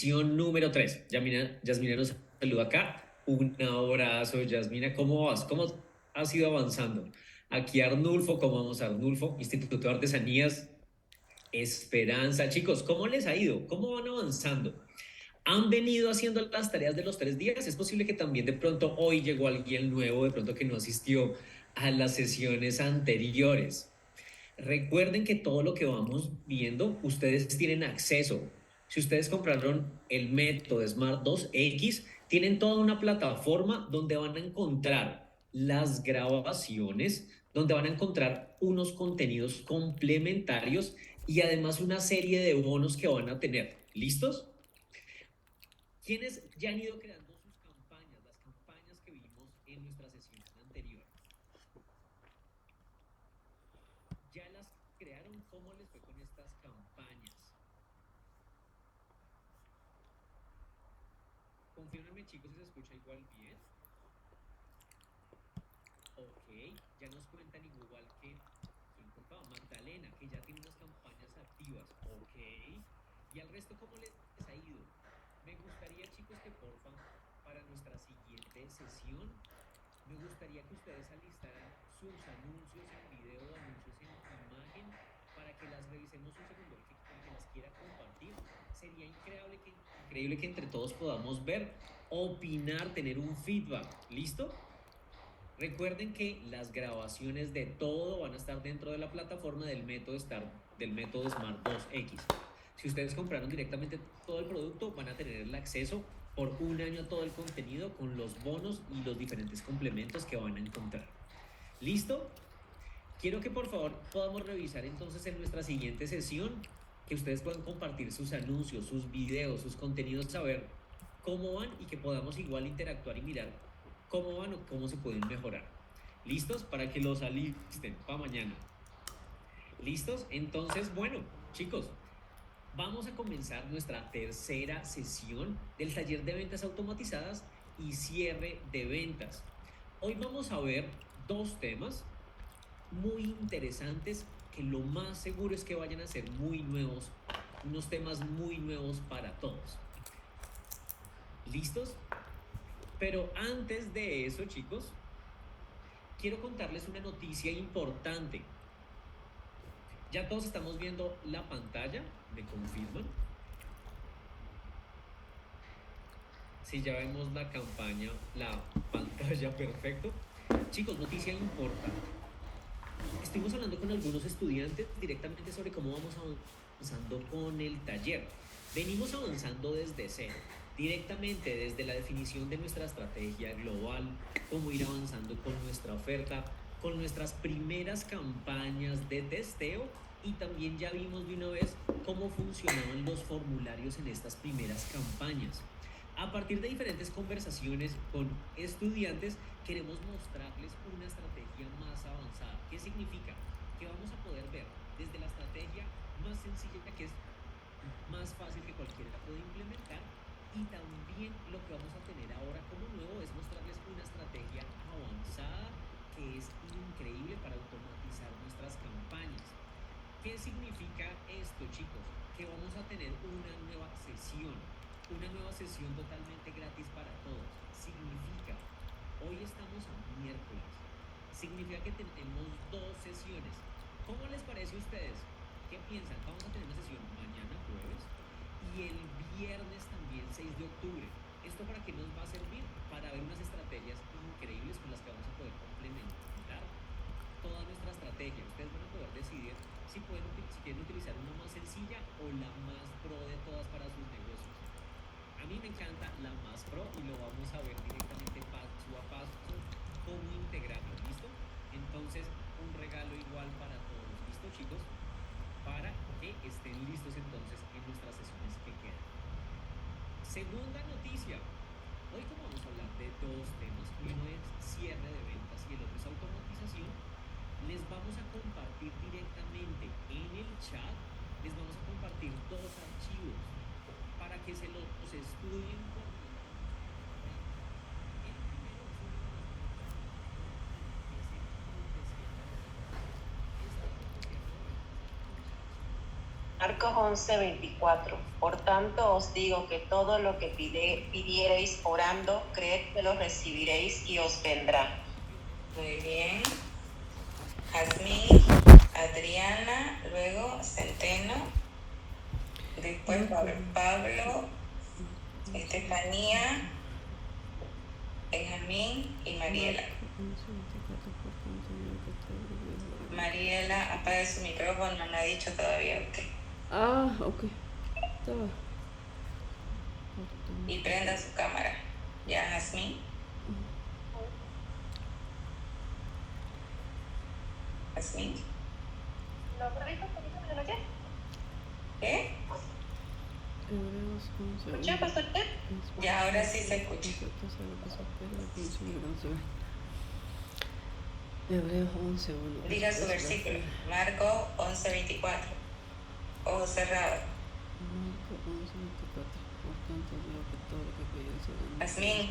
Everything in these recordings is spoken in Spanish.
sesión número 3. Yasmina nos saluda acá. Un abrazo, Yasmina. ¿Cómo vas? ¿Cómo has ido avanzando? Aquí Arnulfo, ¿cómo vamos, Arnulfo? Instituto de Artesanías, Esperanza. Chicos, ¿cómo les ha ido? ¿Cómo van avanzando? ¿Han venido haciendo las tareas de los 3 días? Es posible que también de pronto hoy llegó alguien nuevo, de pronto que no asistió a las sesiones anteriores. Recuerden que todo lo que vamos viendo, ustedes tienen acceso. Si ustedes compraron el método Smart 2X, tienen toda una plataforma donde van a encontrar las grabaciones, donde van a encontrar unos contenidos complementarios y además una serie de bonos que van a tener. ¿Listos? ¿Quiénes ya han ido creando sus campañas, las campañas que vimos en nuestra sesión anterior? ¿Ya las crearon? ¿Cómo les fue con estas campañas? Confírmenme, chicos, si se escucha igual bien. Ok, ya nos cuentan igual que, ¿quién contaba? Magdalena, que ya tiene unas campañas activas. Ok, ¿y al resto cómo les ha ido? Me gustaría, chicos, que porfa, para nuestra siguiente sesión, me gustaría que ustedes alistaran sus anuncios en video o anuncios en imagen para que las revisemos un segundo. El que las quiera compartir, sería increíble que entre todos podamos ver, opinar, tener un feedback. ¿Listo? Recuerden que las grabaciones de todo van a estar dentro de la plataforma del método Smart 2X. Si ustedes compraron directamente todo el producto, van a tener el acceso por un año a todo el contenido con los bonos y los diferentes complementos que van a encontrar. ¿Listo? Quiero que por favor podamos revisar entonces en nuestra siguiente sesión que ustedes puedan compartir sus anuncios, sus videos, sus contenidos, saber cómo van y que podamos igual interactuar y mirar cómo van o cómo se pueden mejorar. ¿Listos? Para que los alisten para mañana. ¿Listos? Entonces, bueno, chicos, vamos a comenzar nuestra tercera sesión del taller de ventas automatizadas y cierre de ventas. Hoy vamos a ver dos temas muy interesantes que lo más seguro es que vayan a ser muy nuevos, unos temas muy nuevos para todos. ¿Listos? Pero antes de eso, chicos, quiero contarles una noticia importante. Ya todos estamos viendo la pantalla, ¿me confirman? Si ya vemos la campaña, la pantalla, perfecto. Chicos, noticia importante. Estuvimos hablando con algunos estudiantes directamente sobre cómo vamos avanzando con el taller. Venimos avanzando desde cero, directamente desde la definición de nuestra estrategia global, cómo ir avanzando con nuestra oferta, con nuestras primeras campañas de testeo y también ya vimos de una vez cómo funcionaban los formularios en estas primeras campañas. A partir de diferentes conversaciones con estudiantes, queremos mostrarles una estrategia más avanzada. ¿Qué significa? Que vamos a poder ver desde la estrategia más sencilla, que es más fácil que cualquiera pueda implementar, y también lo que vamos a tener ahora como nuevo es mostrarles una estrategia avanzada que es increíble para automatizar nuestras campañas. ¿Qué significa esto, chicos? Que vamos a tener una nueva sesión totalmente gratis para todos. Significa, hoy estamos a miércoles, significa que tenemos dos sesiones. ¿Cómo les parece a ustedes? ¿Qué piensan? Vamos a tener una sesión mañana jueves y el viernes también 6 de octubre. ¿Esto para qué nos va a servir? Para ver unas estrategias increíbles con las que vamos a poder complementar toda nuestra estrategia. Ustedes van a poder decidir si quieren utilizar una más sencilla o la más pro de todas para sus negocios. A mí me encanta la más pro y lo vamos a ver directamente paso a paso cómo integrarlo. ¿Listo? Entonces, un regalo igual para todos. ¿Listo, chicos? Para que estén listos entonces en nuestras sesiones que quedan. Segunda noticia. Hoy como vamos a hablar de dos temas, uno es cierre de ventas y el otro es automatización, les vamos a compartir directamente en el chat, les vamos a compartir dos archivos para que se los estudien con el primero es uno de los que es el club de cierre de ventas. Este club de cierre de ventas es muy sencillo. Marcos 11:24. Por tanto os digo que todo lo que pidiereis orando, creed que lo recibiréis y os vendrá. Muy bien. Jazmín, Adriana, luego Centeno, después Pablo, Estefanía, Benjamín y Mariela. Mariela, apague su micrófono, no ha dicho todavía usted. Ah, ok. Estaba. Y prenda su cámara. Ya, Jazmín. Jazmín. ¿Qué? Hebreos 11. ¿Escucha, pastor? Ya, ahora sí se escucha. Hebreos 11:1. Diga su versículo. Marco 11:24. Ojos cerrados. Marco 11:24. Por tanto, digo que todo lo que pides en Jazmín.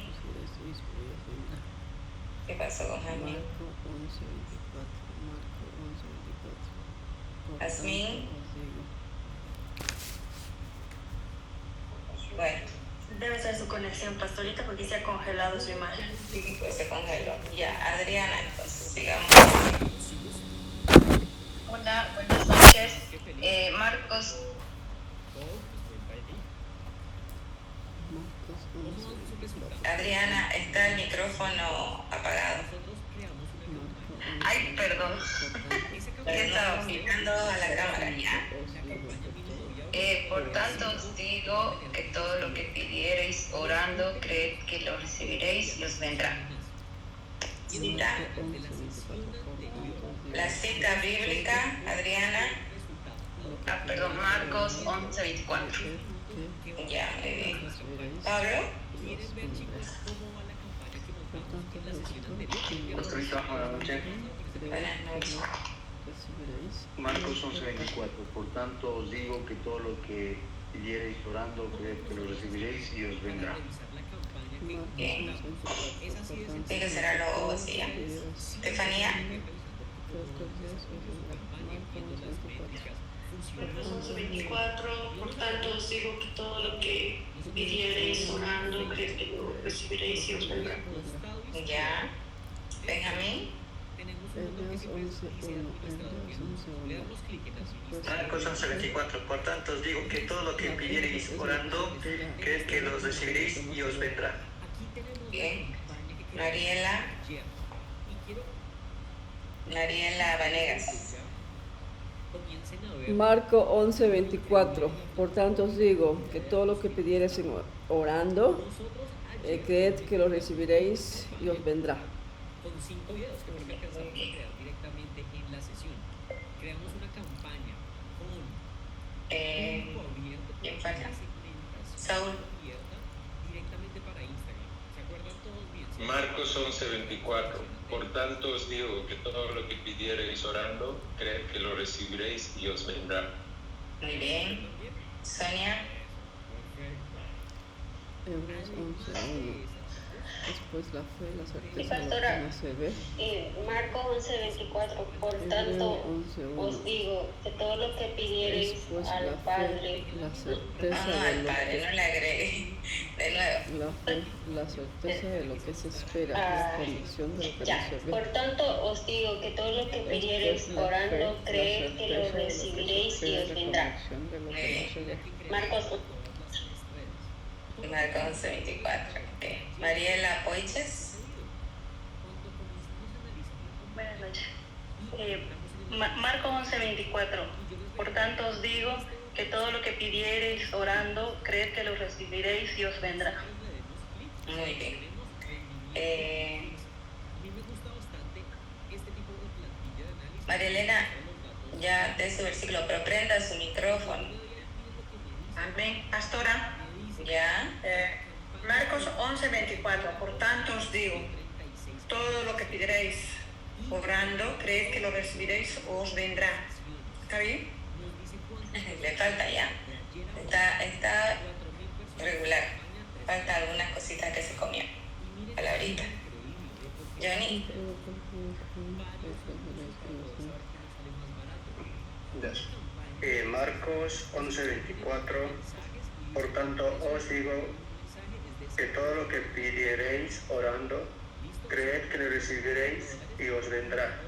¿Qué pasó con Jazmín? Marco 11:24. Marco 11:24. Por Jazmín. tanto, os digo. Bueno, Debe ser su conexión, pastorita, porque se ha congelado su imagen. sí, pues se congeló. Ya, Adriana, entonces sigamos. Hola, buenas noches. Marcos Marcos 11:24. Adriana, está el micrófono apagado. Marco Ay, perdón. Le estaba pintando a la cámara, ¿ya? Por tanto os digo que todo lo que pidiereis orando, creed que lo recibiréis y os vendrá. Cita. La cita bíblica, Adriana. Perdón, Marcos 11:24. Ya, muy bien. Pablo. Pastorita, buenas noches. Buenas noches. Marcos 11:24. Por tanto os digo que todo lo que pidiereis orando, creed que lo recibiréis y os vendrá. Bien. Sí, que será luego, sí, ya. Estefanía. Marcos 11:24. Por tanto os digo que todo lo que pidiereis orando, creed que lo recibiréis y os vendrá. Ya. Benjamín. Hebreos 11:1. Marcos 11:24. Por tanto os digo que todo lo que pidiereis orando, creed que lo recibiréis y os vendrá. Bien. Mariela. Mariela Vanegas. Marco 11:24. Por tanto os digo que todo lo que pidiereis orando, creed que lo recibiréis y os vendrá. Con 5 videos que creo que alcanzamos a crear directamente en la sesión. Creamos una campaña con grupo abierto, ¿quién con falta? una segmentación Saúl. abierta directamente para Instagram. ¿Se acuerdan todos bien? ¿Sí? Marcos 11:24. Por tanto os digo que todo lo que pidiereis orando, creed que lo recibiréis y os vendrá. Muy bien. Sonia. Hebreos 11:1. Después la fe, la certeza de lo pastora, que no se ve. Marcos 11:24. Por Hebreo tanto 11:1. os digo que todo lo que pidiereis Después al la Padre, fe, la certeza No, de al lo padre, que no le agregue. De nuevo. la fe, la certeza de lo que se espera, la convicción de lo que ya. no se ve. Por tanto os digo que todo lo que pidiereis Después la fe, orando, la creed que lo certeza de lo que se recibiréis y espera, os la vendrá. convicción de lo que no se ve. Marcos Marcos 11:24. Okay. Mariela Poiches. Buenas noches. Marcos 11:24. Por tanto os digo que todo lo que pidiereis orando, creed que lo recibiréis y os vendrá. Muy bien. María Elena, ya de su versículo, pero prenda su micrófono. Amén. Pastora, Ya. Marcos 11:24. Por tanto os digo, todo lo que pediréis orando, creed que lo recibiréis o os vendrá. ¿Está bien? Le falta ya. Está regular. Falta algunas cositas que se comió. Palabrita. Johnny. Marcos 11:24, por tanto os digo que todo lo que pidiereis orando, creed que lo recibiréis y os vendrá.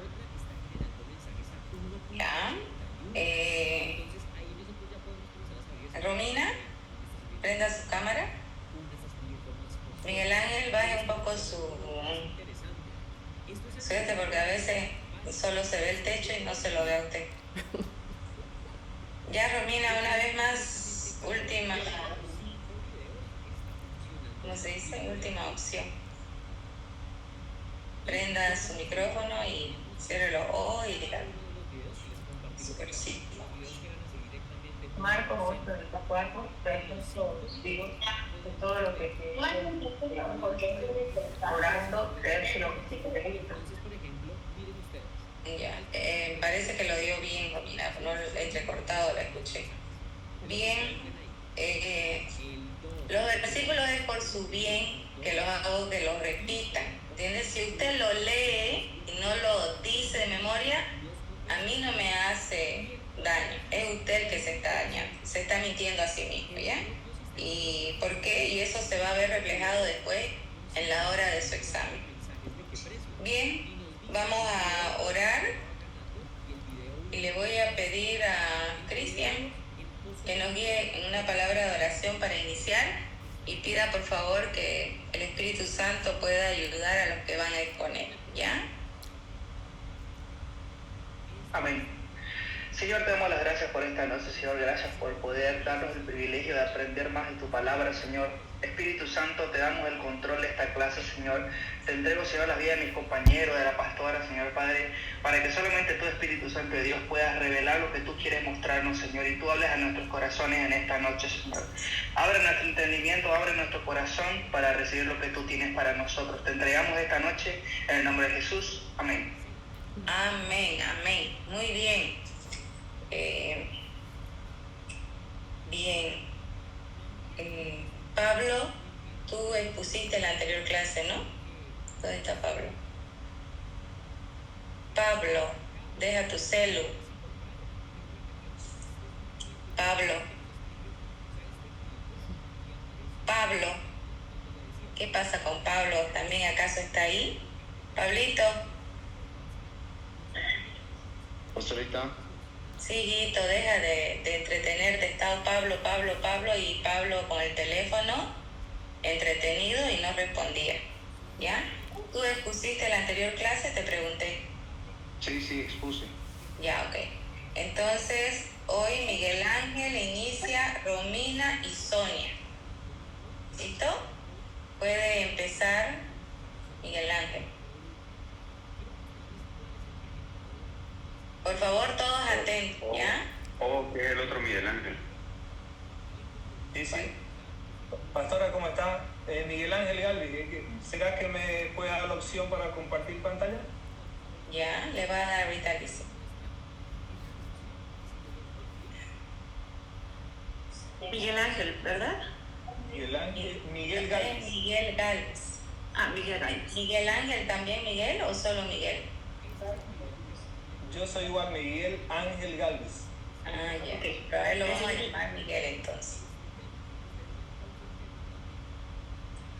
Ya. Romina, prenda su cámara. Miguel Ángel, baje un poco su suerte porque a veces solo se ve el techo y no se lo ve a usted. Ya, Romina, una vez más, última, ¿cómo se dice? Última opción. Prenda su micrófono y cierre los ojos y diga. Super sí. Marcos 8:24, digo que todo lo que orando, creer que lo recibiréis. Ya, parece que lo dio bien, Romina, no entrecortado la escuché. Bien, los versículos es por su bien que los hago que los repitan. ¿Entiendes? Si usted lo lee y no lo dice de memoria, a mí no me hace daño. Es usted el que se está dañando, se está mintiendo a sí mismo, ¿ya? ¿Y por qué? Y eso se va a ver reflejado después en la hora de su examen. Bien, vamos a orar y le voy a pedir a Cristian que nos guíe en una palabra de oración para iniciar y pida por favor que el Espíritu Santo pueda ayudar a los que van a exponer, ¿ya? Amén. Señor, te damos las gracias por esta noche, Señor. Gracias por poder darnos el privilegio de aprender más de tu palabra, Señor. Espíritu Santo, te damos el control de esta clase, Señor. Te entrego, Señor, la vida de mis compañeros, de la pastora, Señor Padre, para que solamente tú, Espíritu Santo de Dios, puedas revelar lo que tú quieres mostrarnos, Señor, y tú hables a nuestros corazones en esta noche, Señor. Abre nuestro entendimiento, abre nuestro corazón para recibir lo que tú tienes para nosotros. Te entregamos esta noche en el nombre de Jesús. Amén. Amén, amén. Muy bien. Bien. Pablo, tú expusiste en la anterior clase, ¿no? ¿Dónde está Pablo? Pablo, deja tu celu. Pablo. Pablo. ¿Qué pasa con Pablo? ¿También acaso está ahí? Pablito. Pastorita. Sí, hijito, deja de entretenerte. Está Pablo y Pablo con el teléfono entretenido y no respondía. ¿Ya? ¿Tú expusiste la anterior clase? Te pregunté. Sí, expuse. Ya, ok. Entonces, hoy Miguel Ángel inicia, Romina y Sonia. ¿Listo? Puede empezar Miguel Ángel. Por favor, todos atentos, ¿ya? Que es el otro Miguel Ángel. Sí. Pastora, ¿cómo está? Miguel Ángel Galvis, ¿será que me puede dar la opción para compartir pantalla? Ya, le va a dar ahorita, dice. Miguel Ángel, ¿verdad? Miguel Galvis. Miguel Galvis. Miguel Galvis. ¿Miguel Ángel también Miguel o solo Miguel? Yo soy igual Miguel Ángel Galvis. Ya. Pero a él lo vamos a llamar Miguel entonces.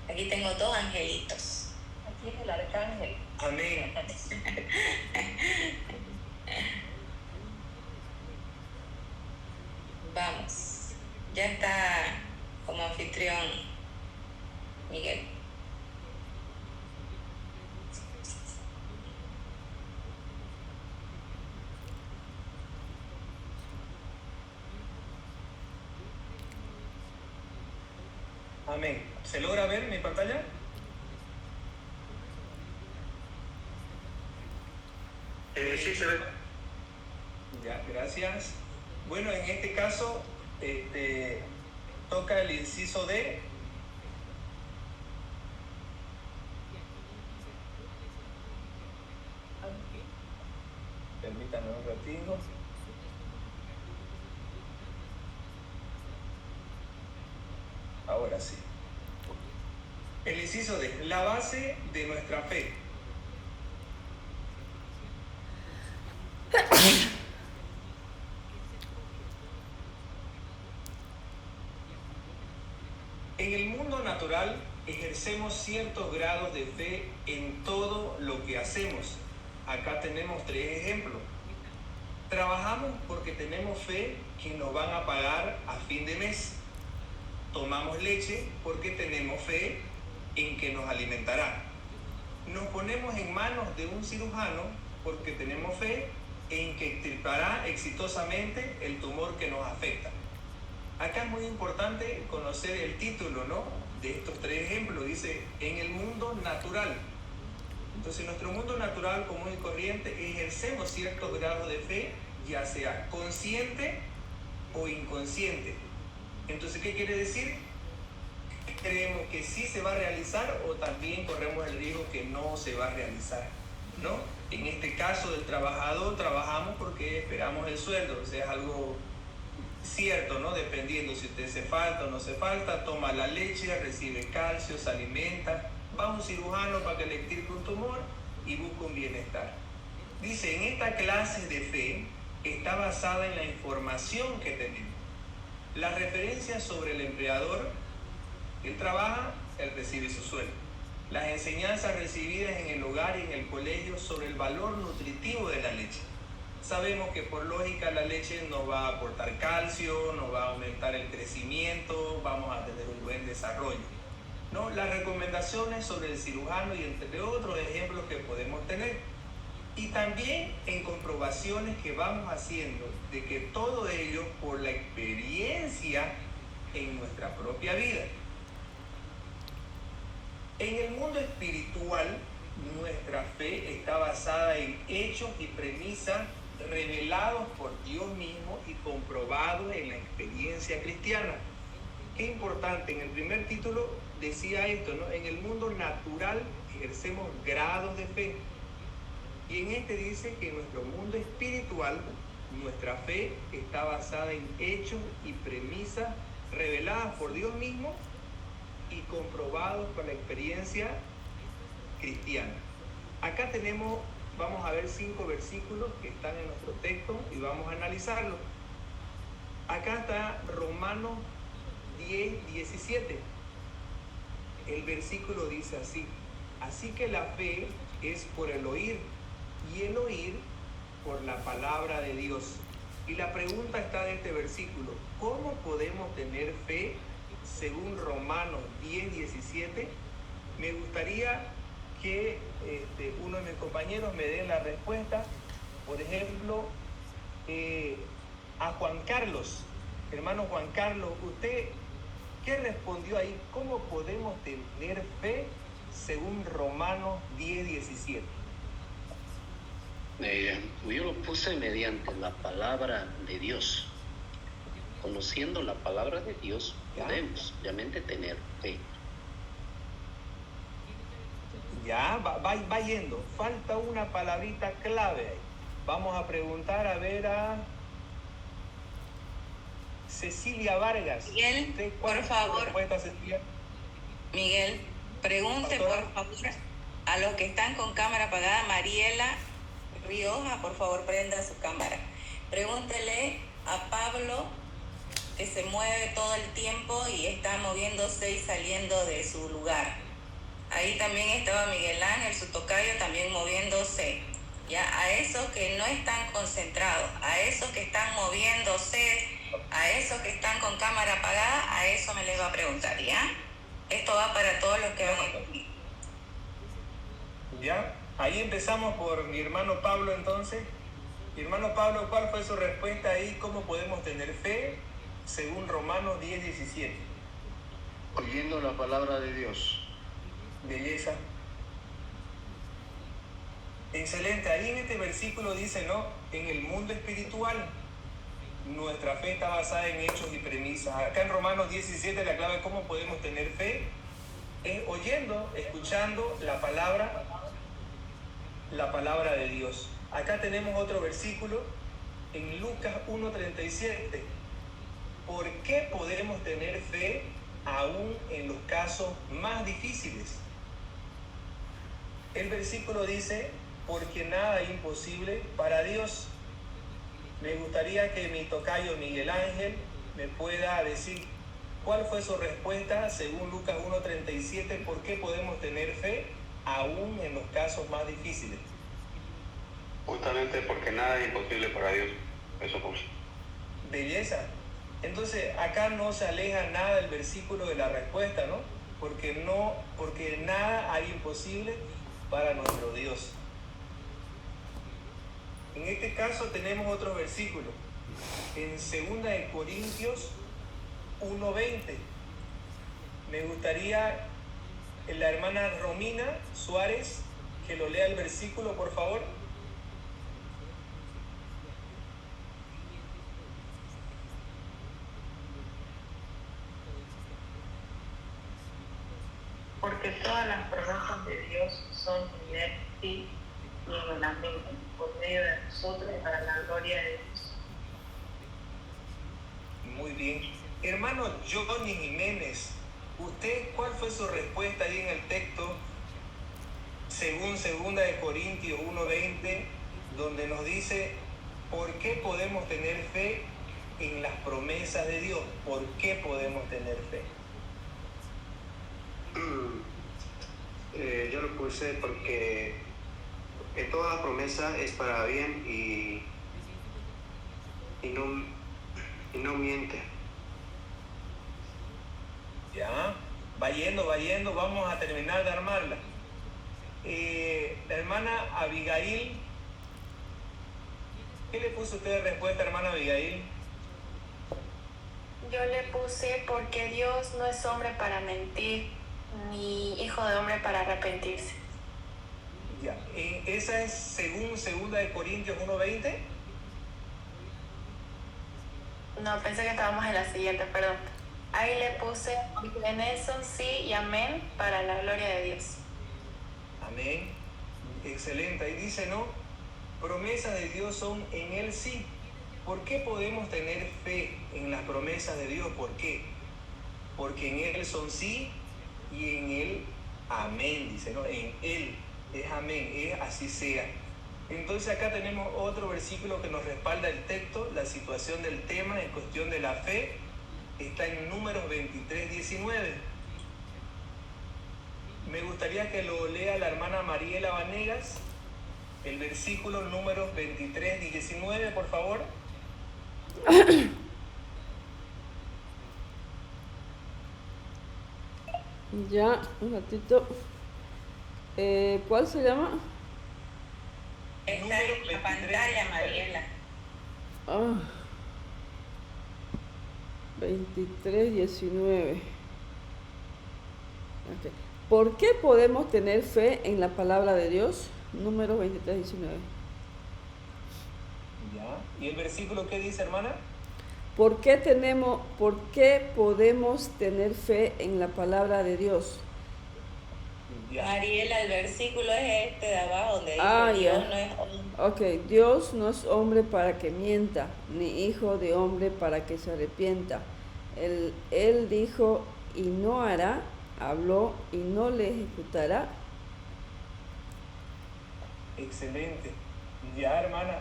Aquí tengo dos angelitos. Aquí es el arcángel. Amén. Vamos. Ya está como anfitrión Miguel. Amén. ¿Se logra ver mi pantalla? Sí, se ve. Ya, gracias. Bueno, en este caso, toca el inciso D. Permítanme un ratito. Ahora sí. El inciso D, la base de nuestra fe. natural ejercemos ciertos grados de fe en todo lo que hacemos. Acá tenemos 3 ejemplos. Trabajamos porque tenemos fe que nos van a pagar a fin de mes. Tomamos leche porque tenemos fe en que nos alimentará. Nos ponemos en manos de un cirujano porque tenemos fe en que extirpará exitosamente el tumor que nos afecta. Acá es muy importante conocer el título, ¿no?, de estos 3 ejemplos. Dice, en el mundo natural. Entonces, en nuestro mundo natural, común y corriente, ejercemos ciertos grados de fe, ya sea consciente o inconsciente. Entonces, ¿qué quiere decir? Creemos que sí se va a realizar o también corremos el riesgo que no se va a realizar, ¿no? En este caso del trabajador, trabajamos porque esperamos el sueldo, o sea, es algo cierto, ¿no? Dependiendo si usted se falta o no se falta, toma la leche, recibe calcio, se alimenta, va a un cirujano para que le extirpe un tumor y busca un bienestar. Dice, en esta clase de fe está basada en la información que tenemos. Las referencias sobre el empleador, él trabaja, él recibe su sueldo. Las enseñanzas recibidas en el hogar y en el colegio sobre el valor nutritivo de la leche. Sabemos que por lógica la leche nos va a aportar calcio, nos va a aumentar el crecimiento, vamos a tener un buen desarrollo, ¿no? Las recomendaciones sobre el cirujano y entre otros ejemplos que podemos tener. Y también en comprobaciones que vamos haciendo de que todo ello por la experiencia en nuestra propia vida. En el mundo espiritual, nuestra fe está basada en hechos y premisas revelados por Dios mismo y comprobados en la experiencia cristiana. Qué importante, en el primer título decía esto, ¿no? En el mundo natural ejercemos grados de fe. Y en este dice que en nuestro mundo espiritual, nuestra fe está basada en hechos y premisas reveladas por Dios mismo y comprobados por la experiencia cristiana. Acá tenemos, vamos a ver 5 versículos que están en nuestro texto y vamos a analizarlos. Acá está Romanos 10, 17. El versículo dice así: así que la fe es por el oír y el oír por la palabra de Dios. Y la pregunta está de este versículo: ¿cómo podemos tener fe según Romanos 10, 17? Me gustaría que uno de mis compañeros me dé la respuesta. Por ejemplo, a Juan Carlos. Hermano Juan Carlos, ¿usted qué respondió ahí? ¿Cómo podemos tener fe según Romanos 10, 17? Yo lo puse mediante la palabra de Dios. Conociendo la palabra de Dios, podemos obviamente tener fe. Ya, va yendo. Falta una palabrita clave ahí. Vamos a preguntar a ver a Cecilia Vargas. Miguel, por favor. Respuesta, Cecilia? Miguel, pregunte por favor a los que están con cámara apagada. Mariela Rioja, por favor, prenda su cámara. Pregúntele a Pablo, que se mueve todo el tiempo y está moviéndose y saliendo de su lugar. Ahí también estaba Miguel Ángel, su tocayo, también moviéndose. Ya, a esos que no están concentrados, a esos que están moviéndose, a esos que están con cámara apagada, a eso me les va a preguntar, ¿ya? Esto va para todos los que van aquí. Ya, ahí empezamos por mi hermano Pablo entonces. Mi hermano Pablo, ¿cuál fue su respuesta ahí? ¿Cómo podemos tener fe según Romanos 10, 17? Oyendo la palabra de Dios. Belleza. Excelente. Ahí en este versículo dice, ¿no? En el mundo espiritual, nuestra fe está basada en hechos y premisas. Acá en Romanos 17 la clave de cómo podemos tener fe es oyendo, escuchando la palabra de Dios. Acá tenemos otro versículo en Lucas 1:37. ¿Por qué podemos tener fe aún en los casos más difíciles? El versículo dice, porque nada es imposible para Dios. Me gustaría que mi tocayo Miguel Ángel me pueda decir ¿cuál fue su respuesta según Lucas 1:37? ¿Por qué podemos tener fe aún en los casos más difíciles? Justamente porque nada es imposible para Dios. Eso puso. Belleza. Entonces, acá no se aleja nada del versículo de la respuesta, ¿no? Porque nada hay imposible para nuestro Dios. En este caso tenemos otro versículo. En 2 de Corintios 1:20. Me gustaría la hermana Romina Suárez que lo lea el versículo, por favor. Porque todas las promesas de Dios son en el sí y en el amén, por medio de nosotros, para la gloria de Dios. Muy bien. Hermano Johnny Jiménez, ¿usted cuál fue su respuesta ahí en el texto según 2 de Corintios 1:20, donde nos dice por qué podemos tener fe en las promesas de Dios? ¿Por qué podemos tener fe? Yo lo puse porque toda promesa es para bien y no miente. Ya, va yendo, vamos a terminar de armarla. La hermana Abigail, ¿qué le puso usted de respuesta, hermana Abigail? Yo le puse porque Dios no es hombre para mentir, ni hijo de hombre para arrepentirse. Ya, esa es según 2 de Corintios 1:20. No, pensé que estábamos en la siguiente, perdón. Ahí le puse, porque en eso sí y amén, para la gloria de Dios. Amén. Excelente. Ahí dice, ¿no? Promesas de Dios son en Él sí. ¿Por qué podemos tener fe en las promesas de Dios? ¿Por qué? Porque en Él son sí y en Él amén, dice, ¿no? En Él es amén, es así sea. Entonces acá tenemos otro versículo que nos respalda el texto, la situación del tema en cuestión de la fe. Está en Números 23:19. Me gustaría que lo lea la hermana Mariela Vanegas, el versículo Números 23:19, por favor. Ya, un ratito. ¿Cuál se llama? Está en la pantalla, Mariela. 23:19. Okay. ¿Por qué podemos tener fe en la palabra de Dios? Número 23:19. Ya. ¿Y el versículo qué dice, hermana? ¿Por qué podemos tener fe en la palabra de Dios? Ya. Mariela, el versículo es este de abajo, donde dice Dios no es hombre. Ok, Dios no es hombre para que mienta, ni hijo de hombre para que se arrepienta. Él dijo y no hará, habló y no le ejecutará. Excelente. Ya, hermana.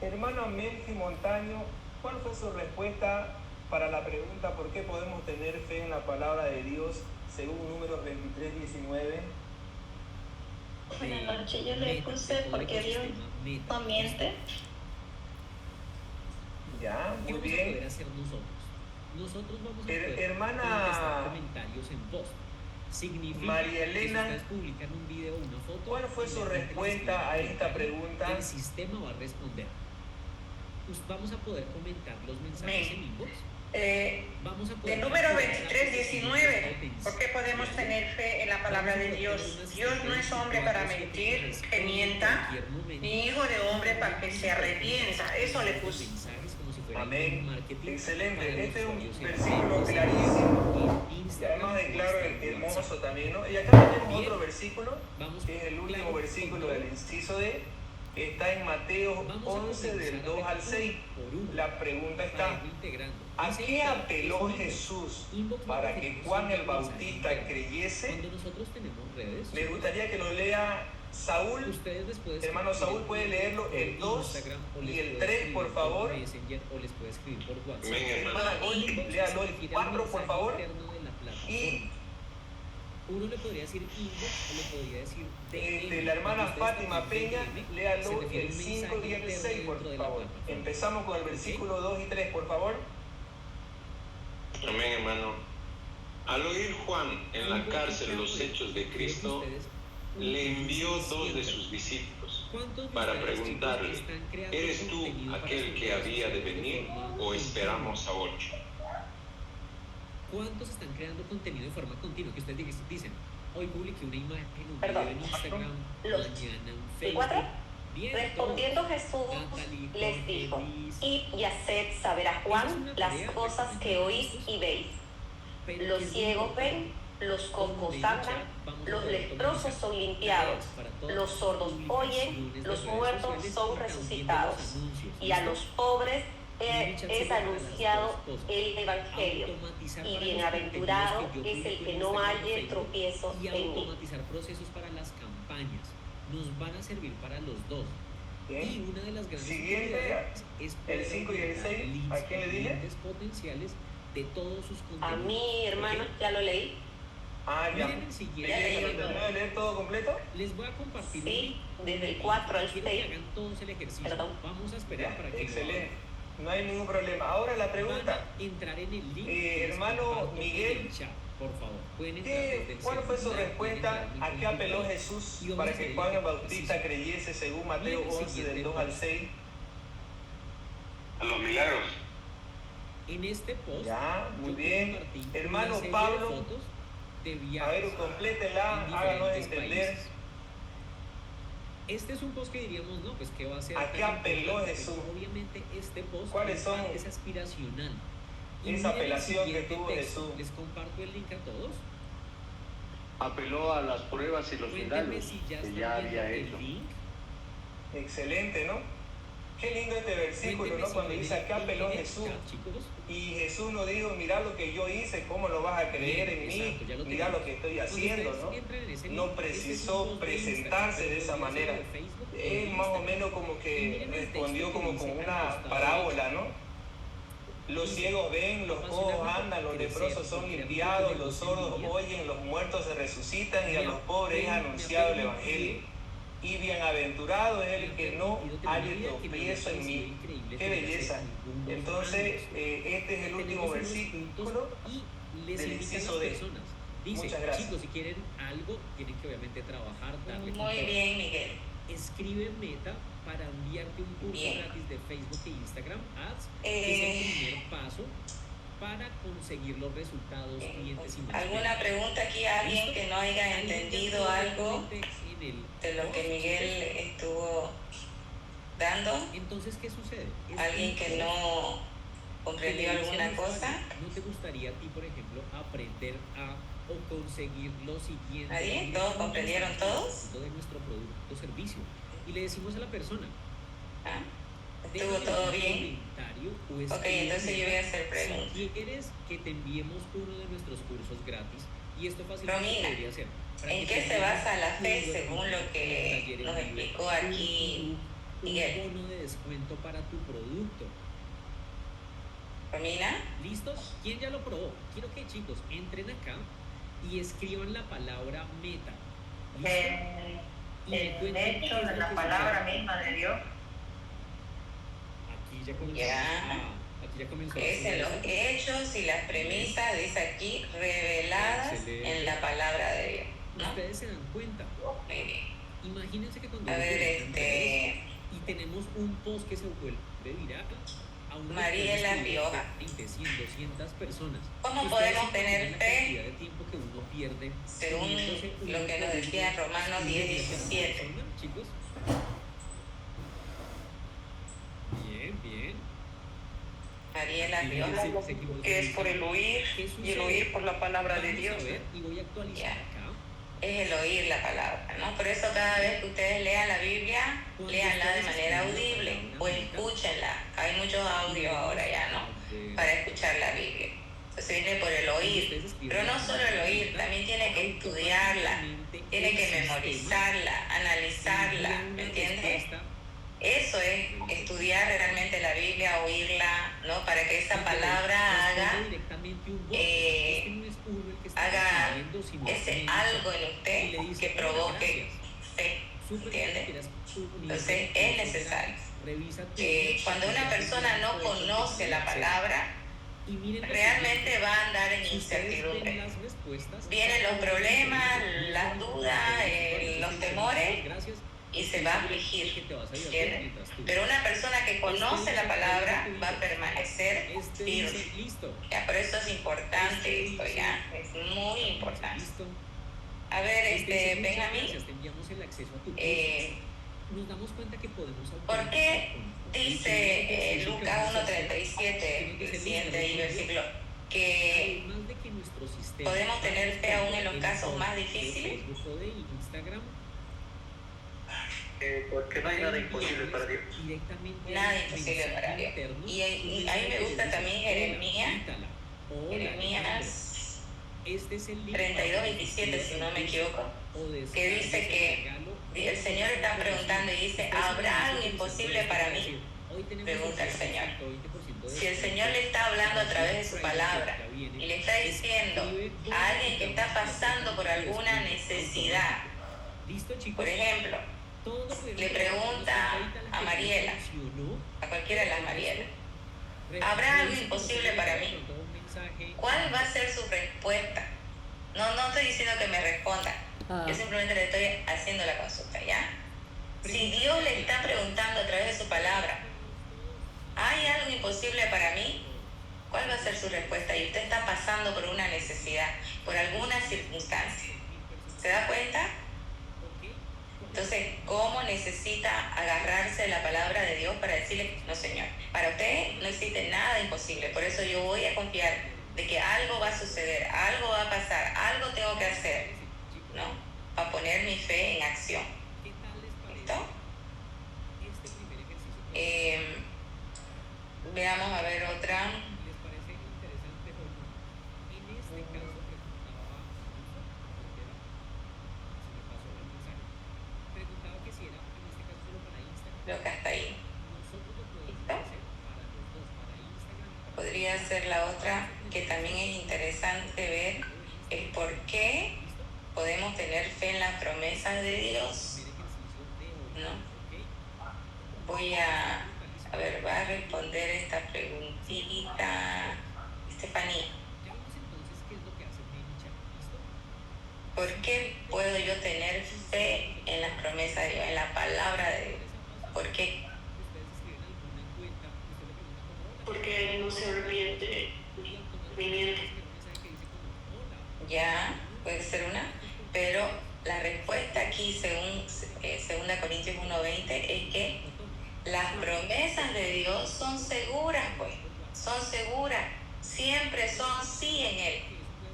Hermana Melfi Montaño, ¿cuál fue su respuesta para la pregunta por qué podemos tener fe en la palabra de Dios según Números 23:19? Buenas noches, yo le puse porque Dios no miente. Ya, muy ¿Qué bien. vamos a poder hacer nosotros? Nosotros vamos a poder hermana contestar comentarios en post. Significa María que Elena, si ustedes publican un video o una foto, ¿cuál fue su inmediatamente respuesta a esta pregunta? El sistema va a responder. Vamos a poder comentar los mensajes en inbox. Vamos a poder De Número 23:19, ¿por qué podemos tener fe en la palabra de Dios? Dios no es hombre para mentir, que mienta, ni hijo de hombre para que se arrepienta. Eso le puse. Amén. Excelente. Este es un versículo clarísimo y además de claro hermoso también, ¿no? Y acá tenemos otro versículo, que es el último versículo del inciso D. Está en Mateo 11, del 2 al 6. La pregunta está: ¿a qué apeló Jesús para que Juan el Bautista creyese? Cuando nosotros tenemos redes, Me gustaría que lo lea Saúl, Ustedes les pueden hermano escribir Saúl, puede leerlo por el 2 Instagram, o les y el puede 3, escribir por favor. Messenger, o les puede escribir por WhatsApp. Amén, hermano. Hermana Goli, léalo el 4, por favor. Y uno le podría decir inbox o le podría decir DM. la hermana Ustedes Fátima escriben Peña, DM, se léalo refiere el a un 5 y el mensaje 6, por dentro de la favor. plataforma. Empezamos con el versículo 2 y 3, por favor. Amén, hermano. Al oír Juan en la cárcel los hechos de Cristo, le envió 2 de sus discípulos para preguntarle, ¿eres tú aquel que había de venir o esperamos a otro? ¿Cuántos están creando contenido de forma continua? Que ustedes dicen, hoy publiqué una imagen, un video Perdón. en Instagram, Los- mañana en ¿El Facebook. 4? Bien, Respondiendo todos. Jesús Natalie, les Jorge, dijo, Luis. id y haced saber a Esa es Juan una las tarea, cosas que oís y veis. Pero Los que es ciegos muy ven, los cojos andan, los leprosos son limpiados, los sordos oyen, los muertos son resucitados, y a los pobres es anunciado el Evangelio. Y bienaventurado es el que no halle tropiezo y en mí. automatizar procesos para las campañas. Nos van a servir para los dos. Bien. Y una de las grandes Siguiente, utilidades es el poder 5 y el encontrar 6, leads, ¿a quién le dije? clientes potenciales de todos sus contenidos. A mí, hermano, ¿Ok? ya lo leí. Ah, ya. Miren el siguiente. Ya leí. ¿Terminó de leer todo completo? Les voy a compartir un Sí, link. desde el 4 al Quiero que 6. hagan todos el ejercicio. Perdón. Vamos a esperar Ya, para que lo excelente. hagan. No hay ningún problema. Ahora la Van pregunta. a entrar en el link. que les hermano comparto Miguel, en el chat, por favor. Pueden entrar desde el ¿Cuál fue su celular, respuesta pueden entrar a en qué el apeló computador, Jesús y vamos para a hacer que el Juan el ejercicio. Bautista creyese según Mateo Miren el 11 del siguiente 2 al post. 6? A los milagros. En este post, Ya, muy yo bien. compartí Hermano una serie Pablo, de fotos de A viajes ver, complétela, en háganos diferentes entender. países. Este es un post que diríamos, no, pues ¿qué va a ser? ¿A qué tan apeló importante? Jesús? Obviamente este post ¿Cuáles son es aspiracional. Y esa miren el apelación que siguiente tuvo texto. Jesús? Les comparto el link a todos. Apeló a las pruebas y los Cuéntenme milagros si ya que están ya viendo había el hecho. link. Excelente, ¿no? Qué lindo este versículo, Cuéntenme ¿no? si Cuando ven dice acá el apeló link, Jesús. chat, chicos. Y Jesús nos dijo, mira lo que yo hice, ¿cómo lo vas a creer en mí? Exacto, ya lo Mira tenemos. lo que estoy Cuando haciendo, ustedes ¿no? entren en ese No link, este es un precisó post de presentarse Instagram, de esa podría ser manera. de Facebook o de Él más o Instagram. menos como Y que miren el respondió texto que como dice con al una costado parábola, ¿no? Los Dice, ciegos ven, los cojos apasionarnos andan, los por leprosos crecer, son por crear limpiados, contenido los sordos semilla. oyen, los muertos se resucitan y a Me los pobres es ha anunciado el permitido Evangelio. Y bienaventurado es el que no halle tropiezo en mí. ¡Qué belleza! Entonces, este es el último versículo y les del invitan a inciso las D. personas. Dice, Muchas gracias. chicos, si quieren algo, tienen que obviamente trabajar, darle con Muy todo. bien, Miguel. Escribe Meta para enviarte un curso Bien. gratis de Facebook e Instagram Ads. Es el primer paso para conseguir los resultados, clientes y más. ¿Alguna pregunta aquí a alguien que no haya entendido algo de lo que Miguel estuvo dando? Entonces, ¿qué sucede? ¿Alguien que no comprendió alguna cosa? ¿No te gustaría a ti, por ejemplo, aprender a o conseguir lo siguiente? ¿Nadie? ¿Todos comprendieron todos? De nuestro producto o servicio. Y le decimos a la persona, ¿Estuvo déjame todo un bien? comentario o Ok, escríbeme entonces yo voy a hacer preguntas. si quieres que te enviemos uno de nuestros cursos gratis. Y esto fácilmente Romina, podría ser. para ¿en que qué te se envíes basa la un fe webinar, según lo que un taller en nos vivo, explicó aquí un Miguel? bono de descuento para tu producto. Romina, ¿Listos? ¿Quién ya lo probó? Quiero que chicos entren acá y escriban la palabra meta. ¿Listo? Y me El cuenten qué hecho es de lo la que palabra sucede. misma de Dios. Aquí ya comenzó. Ya. Aquí ya comenzó. es en los hechos y las premisas, dice aquí, reveladas Excelente. en la palabra de Dios. ¿no? Ustedes se dan cuenta. Muy bien. Imagínense que cuando A uno ver, publica en redes y tenemos un post que se vuelve viral, a uno le Mariela pueden escribir Rioja. 20, 100, 200 personas. ¿Cómo Ustedes podemos se tener imaginan la fe? cantidad de tiempo que uno pierde Según poniéndose un lo que nos decía en Romanos una 10:17. persona, chicos? Bien, bien. Mariela Sí, Rioja, se equivocó. Que es por el oír ¿Qué y el sucede? oír por la palabra de Vamos Dios. a ver, y voy a actualizar Ya. acá. es el oír la palabra, ¿no? Por eso cada vez que ustedes lean la Biblia, léanla de manera audible o escúchenla. Hay muchos audios ahora ya, ¿no? Para escuchar la Biblia. Entonces viene por el oír, pero no solo el oír, también tiene que estudiarla, tiene que memorizarla, analizarla, ¿me entiendes? Eso es estudiar realmente la Biblia, oírla, ¿no? Para que esa palabra haga ese algo en usted que provoque fe, ¿entiendes? Entonces es necesario. Cuando una persona no conoce la palabra, realmente va a andar en incertidumbre. Vienen los problemas, las dudas, los temores y se va a afligir, ¿entiendes? Pero una persona que conoce la palabra va a permanecer firme. Ya, por eso es importante esto, ya, es muy importante. A ver, Benjamín, ¿por qué dice Lucas 1:37, el siguiente ahí versículo, que podemos tener fe aún en los casos más difíciles? Porque no hay nada imposible para Dios. Nada imposible para Dios. Y a mí me gusta también Jeremías 32:27, si no me equivoco, que dice que el Señor está preguntando y dice, ¿habrá algo imposible para mí? Pregunta el Señor. Si el Señor le está hablando a través de su palabra y le está diciendo a alguien que está pasando por alguna necesidad, por ejemplo, le pregunta a Mariela, a cualquiera de las Marielas, ¿habrá algo imposible para mí? ¿Cuál va a ser su respuesta? No estoy diciendo que me responda, yo simplemente le estoy haciendo la consulta, ¿ya? Si Dios le está preguntando a través de su palabra, ¿hay algo imposible para mí? ¿Cuál va a ser su respuesta? Y usted está pasando por una necesidad, por alguna circunstancia. ¿Se da cuenta? Entonces, ¿cómo necesita agarrarse de la palabra de Dios para decirle, no Señor, para usted no existe nada imposible, por eso yo voy a confiar de que algo va a suceder, algo va a pasar, algo tengo que hacer, ¿no? Para poner mi fe en acción. ¿Listo? Veamos a ver otra. Creo que hasta ahí. ¿Listo? Podría ser la otra, que también es interesante ver el por qué podemos tener fe en las promesas de Dios, ¿no? Voy a ver, va a responder esta preguntita Estefanía. ¿Por qué puedo yo tener fe en las promesas de Dios, en la palabra de Dios? ¿Por qué? Porque no se arrepiente ni miente. Ya, puede ser una, pero la respuesta aquí, según 2 Corintios 1:20, es que las promesas de Dios son seguras, pues, son seguras, siempre son sí en Él.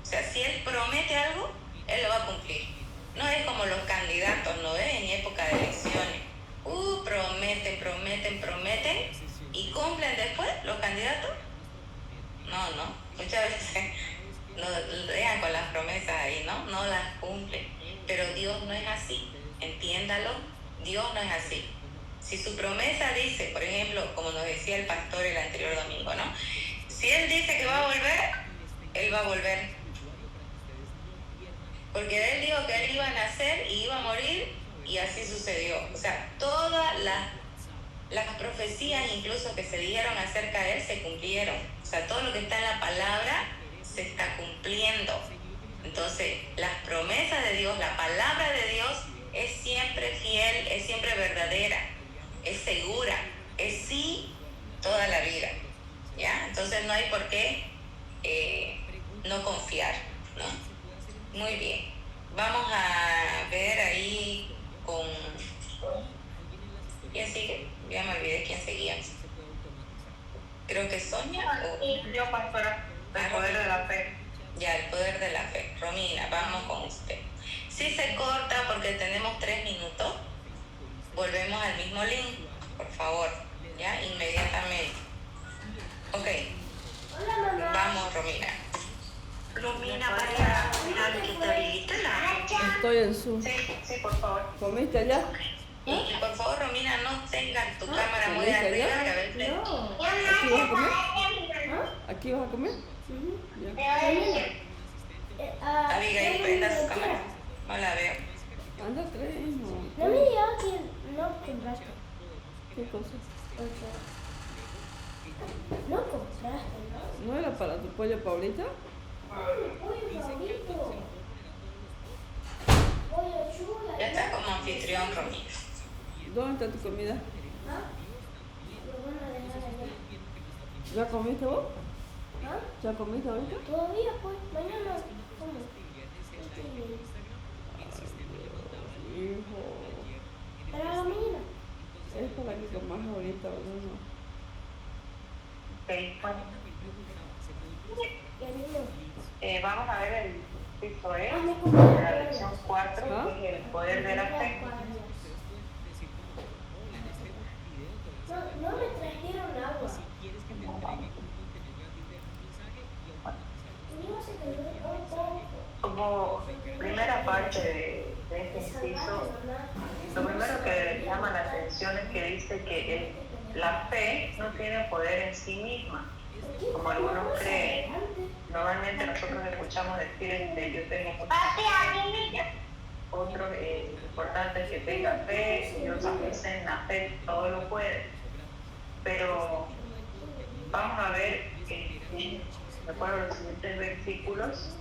O sea, si Él promete algo, Él lo va a cumplir. No es como los candidatos, ¿no ves? En época de elecciones. Prometen, y cumplen después los candidatos. No, muchas veces no dejan con las promesas ahí, no las cumplen. Pero Dios no es así, entiéndalo, Dios no es así. Si su promesa dice, por ejemplo, como nos decía el pastor el anterior domingo, ¿no? Si Él dice que va a volver, Él va a volver. Porque Él dijo que Él iba a nacer y iba a morir, y así sucedió. O sea, todas las profecías incluso que se dijeron acerca de Él se cumplieron. O sea, todo lo que está en la palabra se está cumpliendo. Entonces, las promesas de Dios, la palabra de Dios es siempre fiel, es siempre verdadera, es segura, es sí toda la vida, ¿ya? Entonces no hay por qué no confiar, ¿no? Muy bien. Vamos a ver ahí con... ¿Quién sigue? Ya me olvidé quién seguía. Creo que Sonia o... Yo, pastora, el poder de la fe. Ya, el poder de la fe. Romina, vamos con usted. Si se corta porque tenemos 3 minutos, volvemos al mismo link, por favor, ya, inmediatamente. Ok. Vamos, Romina. Romina, para que te habilite la Estoy en Zoom. Sí, por favor. ¿Comiste ya? Y por favor, Romina, no tengas tu cámara muy arriba, que a ver. ¿Aquí vas a comer? ¿Aquí vas a comer? Abigail, prenda su cámara. No la veo. Anda, tres. No me digas que no compraste. ¿Qué cosa? No compraste, ¿no? ¿No era para tu pollo, Paulita? Pollo favorito. Pollo chula. Ya está como anfitrión, Romina. ¿Dónde está tu comida? Lo van a dejar allá. ¿Ya comiste vos? ¿Ah? ¿Ya comiste ahorita? Todavía, pues. Mañana como. Hijo. ¿Para la mañana? Es para que comas ahorita, ¿o no? Ok, bueno. Vamos a ver el piso E, la lección 4, que es el poder de la fe. No me trajeron agua. Como primera parte de este ejercicio, lo primero que llama la atención es que dice que la fe no tiene poder en sí misma, como algunos creen. Normalmente nosotros escuchamos decir yo tengo mucha fe. Otros, lo importante es que tenga fe, y otros dicen la fe todo lo puede. Pero vamos a ver, de acuerdo a los siguientes versículos,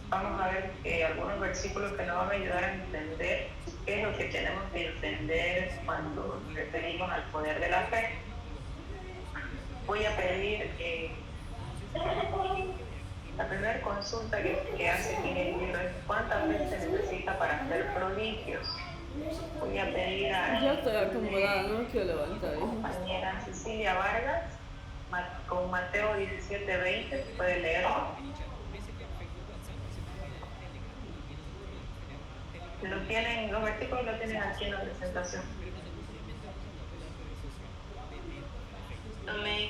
vamos a ver algunos versículos que nos van a ayudar a entender qué es lo que tenemos que entender cuando nos referimos al poder de la fe. Voy a pedir la primera consulta que hace aquí en el libro es ¿cuántas veces se necesita para hacer prodigios? Voy a pedir a ya estoy acomodada, no quiero levantar. Compañera Cecilia Vargas con Mateo 17:20, puede leerlo. Los versículos lo tienen aquí en la presentación. Amén.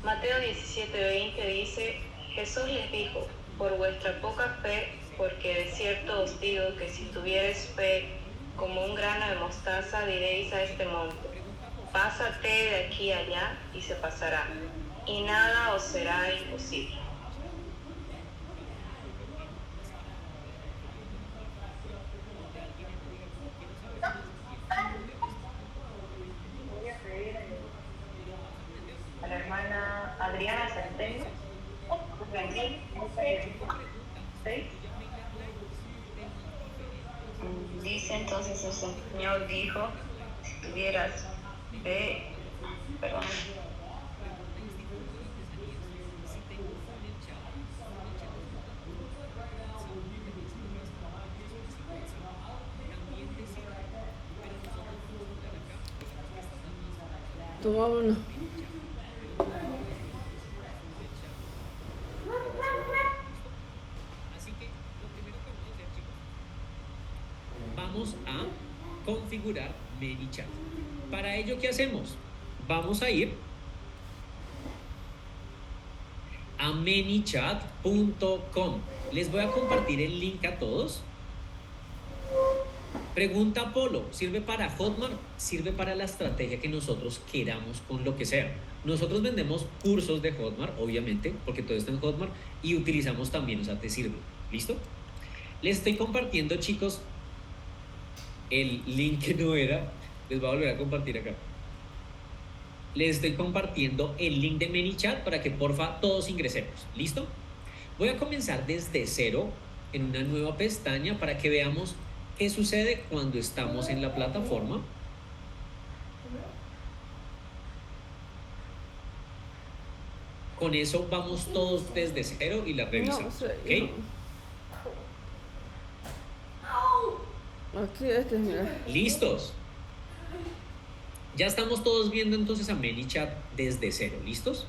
Mateo 17:20 dice: Jesús les dijo, por vuestra poca fe, porque de cierto os digo que si tuviereis fe como un grano de mostaza, diréis a este monte, pásate de aquí allá, y se pasará, y nada os será imposible. Voy a pedir a la hermana Adriana Centeno. Dice entonces el Señor dijo, si tuvieras fe, perdón. Toma uno. Vamos a configurar ManyChat. Para ello, ¿qué hacemos? Vamos a ir a manychat.com. Les voy a compartir el link a todos. Pregunta Polo, ¿sirve para Hotmart? Sirve para la estrategia que nosotros queramos con lo que sea. Nosotros vendemos cursos de Hotmart, obviamente, porque todo está en Hotmart, y utilizamos también, o sea, te sirve. ¿Listo? Les estoy compartiendo, chicos, el link que no era. Les voy a volver a compartir acá. Les estoy compartiendo el link de ManyChat para que porfa todos ingresemos. ¿Listo? Voy a comenzar desde cero en una nueva pestaña para que veamos qué sucede cuando estamos en la plataforma. Con eso vamos todos desde cero y la revisamos. ¿Ok? Aquí mira. ¿Listos? Ya estamos todos viendo entonces a ManyChat desde cero. ¿Listos?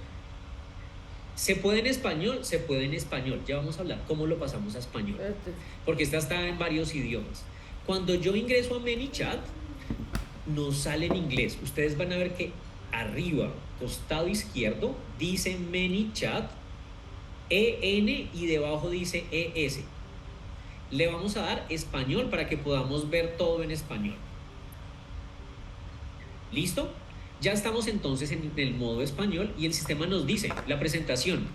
¿Se puede en español? Se puede en español. Ya vamos a hablar cómo lo pasamos a español. Porque esta está en varios idiomas. Cuando yo ingreso a ManyChat, nos sale en inglés. Ustedes van a ver que arriba, costado izquierdo, dice ManyChat, EN, y debajo dice ES. Le vamos a dar español para que podamos ver todo en español. ¿Listo? Ya estamos entonces en el modo español y el sistema nos dice, la presentación,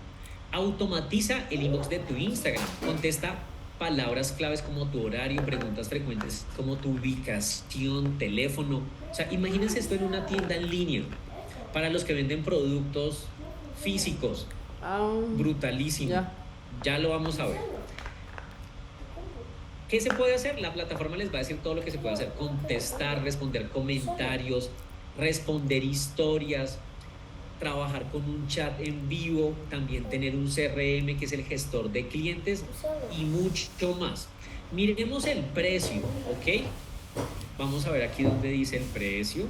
automatiza el inbox de tu Instagram, contesta palabras claves como tu horario, preguntas frecuentes como tu ubicación, teléfono. O sea, imagínense esto en una tienda en línea para los que venden productos físicos. Brutalísimo. Ya lo vamos a ver. ¿Qué se puede hacer? La plataforma les va a decir todo lo que se puede hacer. Contestar, responder comentarios, responder historias, trabajar con un chat en vivo, también tener un CRM que es el gestor de clientes y mucho más. Miremos el precio, ¿ok? Vamos a ver aquí donde dice el precio.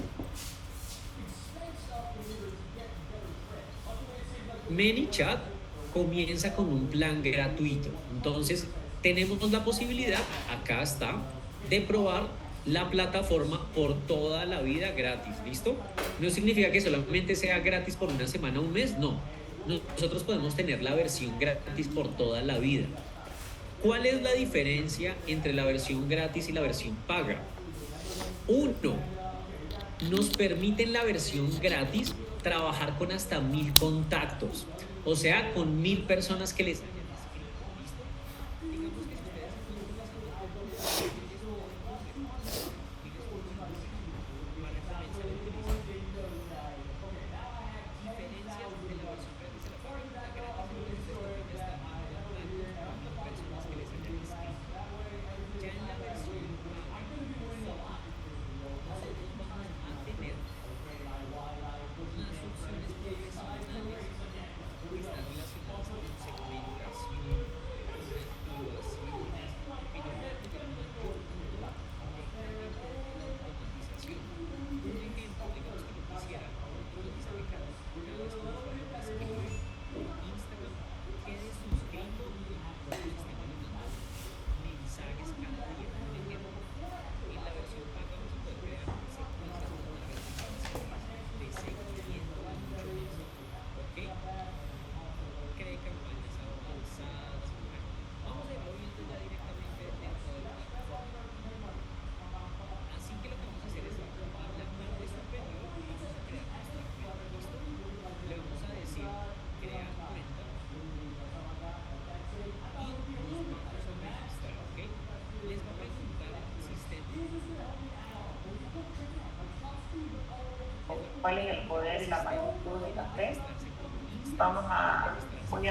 ManyChat comienza con un plan gratuito. Entonces, tenemos la posibilidad, acá está, de probar la plataforma por toda la vida gratis, ¿listo? No significa que solamente sea gratis por una semana o un mes, no. Nosotros podemos tener la versión gratis por toda la vida. ¿Cuál es la diferencia entre la versión gratis y la versión paga? Uno, nos permite en la versión gratis trabajar con hasta 1000 contactos, o sea, con 1000 personas que les hayan escrito, ¿listo? Digamos que si ustedes cuál es el poder y la magnitud de la fe. Voy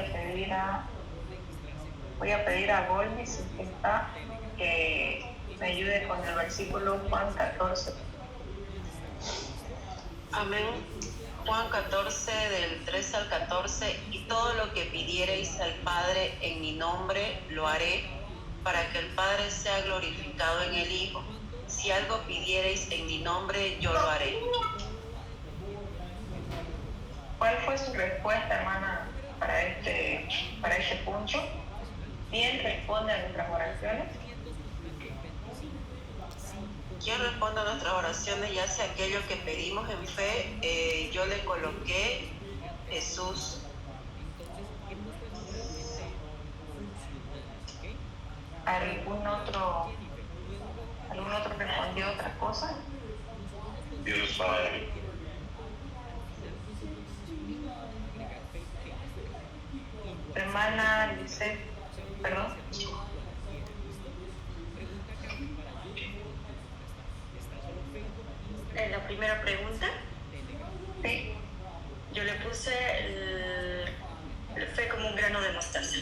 a pedir a Golmi, si está, que me ayude con el versículo Juan 14. Amén. Juan 14, del 13 al 14, y todo lo que pidiereis al Padre en mi nombre, lo haré, para que el Padre sea glorificado en el Hijo. Si algo pidiereis en mi nombre, yo lo haré. ¿Cuál fue su respuesta, hermana, para este punto? ¿Quién responde a nuestras oraciones? ¿Quién responde a nuestras oraciones? Ya sea aquello que pedimos en fe, yo le coloqué Jesús. ¿Algún otro respondió otra cosa? Dios Padre. Hermana Lisette, perdón. En la primera pregunta, sí, yo le puse el fe como un grano de mostaza.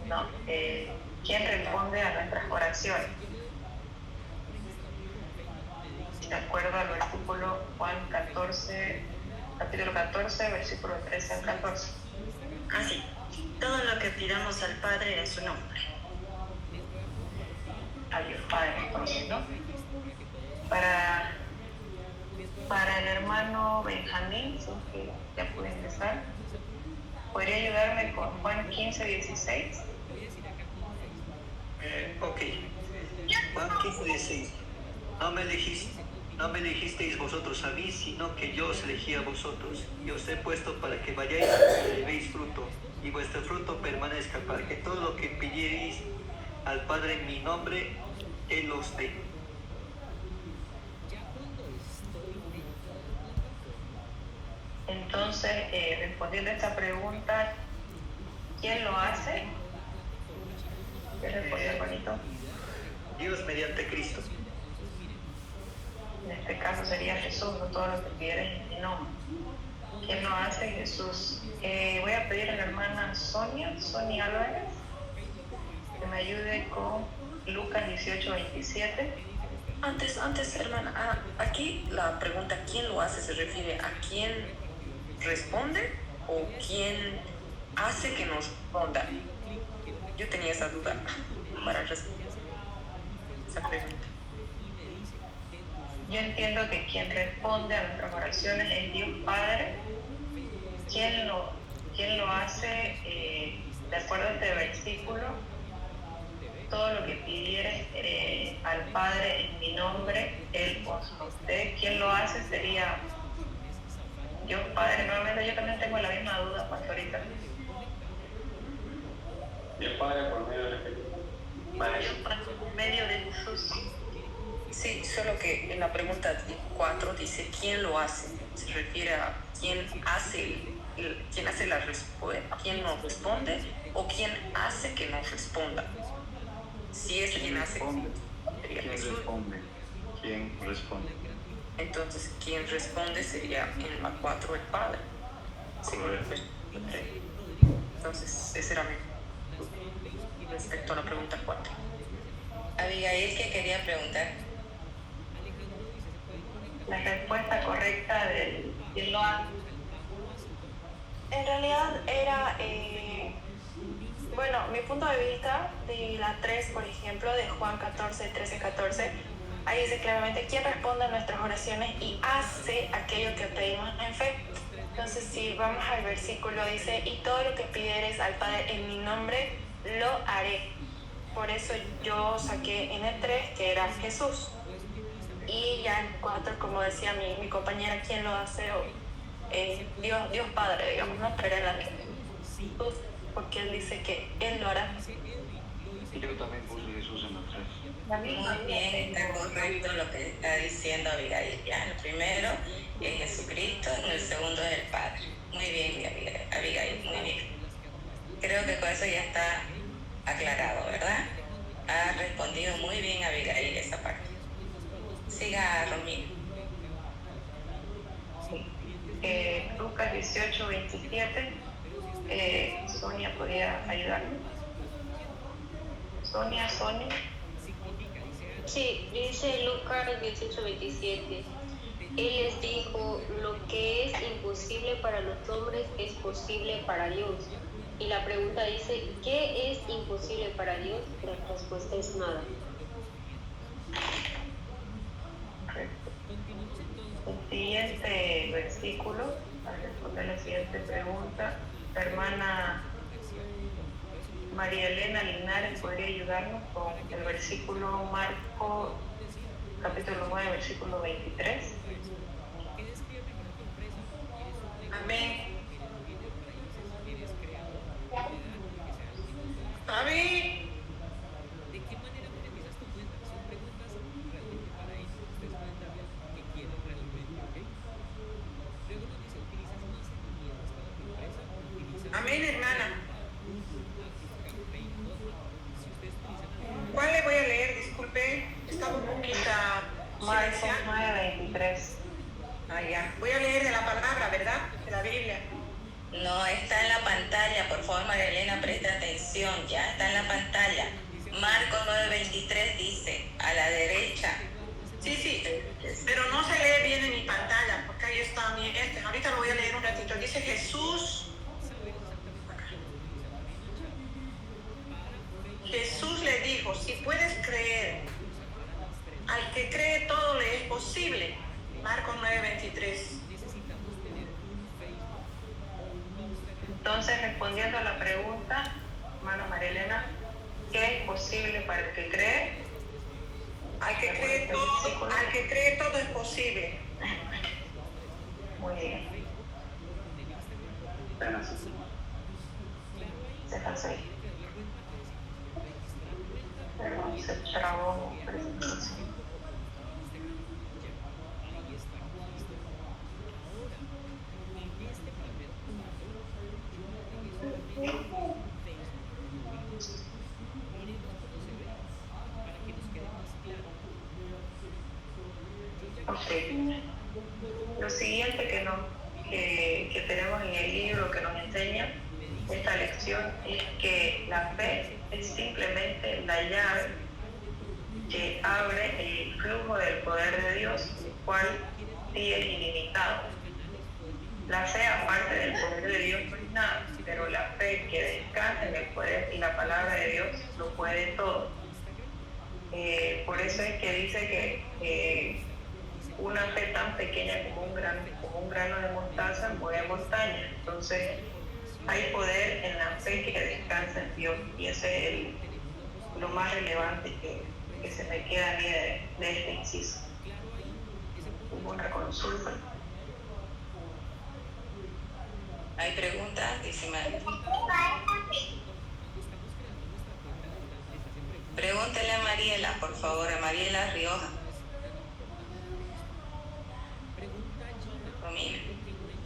No, ¿quién responde a nuestras oraciones? De acuerdo al versículo Juan 14, capítulo 14, versículo 13 al 14. Así, todo lo que pidamos al Padre en su nombre. A Dios Padre, entonces, ¿no? Para el hermano Benjamín, que ya pude empezar, ¿podría ayudarme con Juan 15, 16? Ok. Juan 15, 16. No no me elegisteis vosotros a mí, sino que yo os elegí a vosotros, y os he puesto para que vayáis y llevéis fruto, y vuestro fruto permanezca, para que todo lo que pidierais al Padre en mi nombre, Él os dé. Entonces, respondiendo a esta pregunta, ¿quién lo hace? ¿Qué responde, hermanito? Dios mediante Cristo. En este caso sería Jesús, no todo lo que pidieres en mi nombre. ¿Quién lo hace? Jesús. Voy a pedir a la hermana Sonia Álvarez, que me ayude con Lucas 18:27. Antes, hermana, aquí la pregunta ¿quién lo hace? ¿Se refiere a quién responde o quién hace que nos responda? Yo tenía esa duda para responder esa pregunta. Yo entiendo que quien responde a nuestras oraciones es Dios Padre. ¿Quién lo hace? De acuerdo a este versículo, todo lo que pidieres al Padre en mi nombre, Él os dé. ¿Quién lo hace? Sería Dios Padre. Nuevamente yo también tengo la misma duda, pastorita. Dios Padre por medio de Jesús. Dios Padre por medio de Jesús. Sí, solo que en la pregunta 4 dice ¿quién lo hace? Se refiere a quién hace la respuesta, quién nos responde o quién hace que nos responda. Si es quien hace, sería Jesús. ¿Quién responde? Entonces, quien responde sería en la 4 el Padre. Correcto. Entonces, ese era mi respecto a la pregunta 4. Abigail, ¿qué quería preguntar? La respuesta correcta de quién lo hace. En realidad era, mi punto de vista de la 3, por ejemplo, de Juan 13:14, ahí dice claramente quién responde a nuestras oraciones y hace aquello que pedimos en fe. Entonces, si vamos al versículo, dice, y todo lo que pidieres al Padre en mi nombre, lo haré. Por eso yo saqué en el 3 que era Jesús. Y ya en 4, como decía mi compañera, ¿quién lo hace? Dios Padre, digamos, ¿no? Pero en la Jesús, porque Él dice que Él lo hará. Yo también puse Jesús en la 3. Muy bien, está correcto lo que está diciendo Abigail. Ya, el primero es Jesucristo y el segundo es el Padre. Muy bien, Abigail, muy bien. Creo que con eso ya está aclarado, ¿verdad? Ha respondido muy bien Abigail esa parte. Siga, Romina. Lucas 18:27. Sonia podría ayudarme. Sonia. Sí, dice Lucas 18:27. Él les dijo, lo que es imposible para los hombres es posible para Dios. Y la pregunta dice, ¿qué es imposible para Dios? La respuesta es nada. El siguiente versículo, para responder la siguiente pregunta, la hermana María Elena Linares podría ayudarnos con el versículo Marcos, capítulo 9, versículo 23. Amén. Amén. ¿De qué manera monetizas tu cuenta? Son preguntas realmente para ellos. Ustedes pueden darle al que quieran realmente, ¿ok? Luego nos dice, ¿utilizas más herramientas para tu empresa? Amén, hermana. ¿Cuál le voy a leer? Disculpe, estaba un poquito Marcos 9:23. Ya. Voy a leer de la palabra, ¿verdad? De la Biblia. No, está en la pantalla, por favor, María Elena, presta atención, ya está en la pantalla. Marcos 9:23 dice, a la derecha. Sí, pero no se lee bien en mi pantalla, porque ahí está mi ahorita lo voy a leer un ratito. Dice Jesús le dijo, si puedes creer, al que cree todo le es posible. Marcos 9:23. Entonces, respondiendo a la pregunta, hermana María Elena, ¿qué es posible para el que cree? Al que cree todo versículo. Al que cree todo es posible. Muy bien. Se cansó. Perdón, se trabó presentación. Okay. Lo siguiente que tenemos en el libro que nos enseña esta lección es que la fe es simplemente la llave que abre el flujo del poder de Dios, el cual sí es ilimitado. La fe aparte del poder de Dios no es nada, pero la fe que descansa en el poder y la palabra de Dios lo puede todo. Por eso es que dice que una fe tan pequeña como un grano de mostaza mueve montañas. Entonces hay poder en la fe que descansa en Dios, y ese es lo más relevante que se me queda a mí de este inciso. Hubo una consulta. ¿Hay preguntas? Dice María. Pregúntele a Mariela, por favor, a Mariela Rioja. Romina.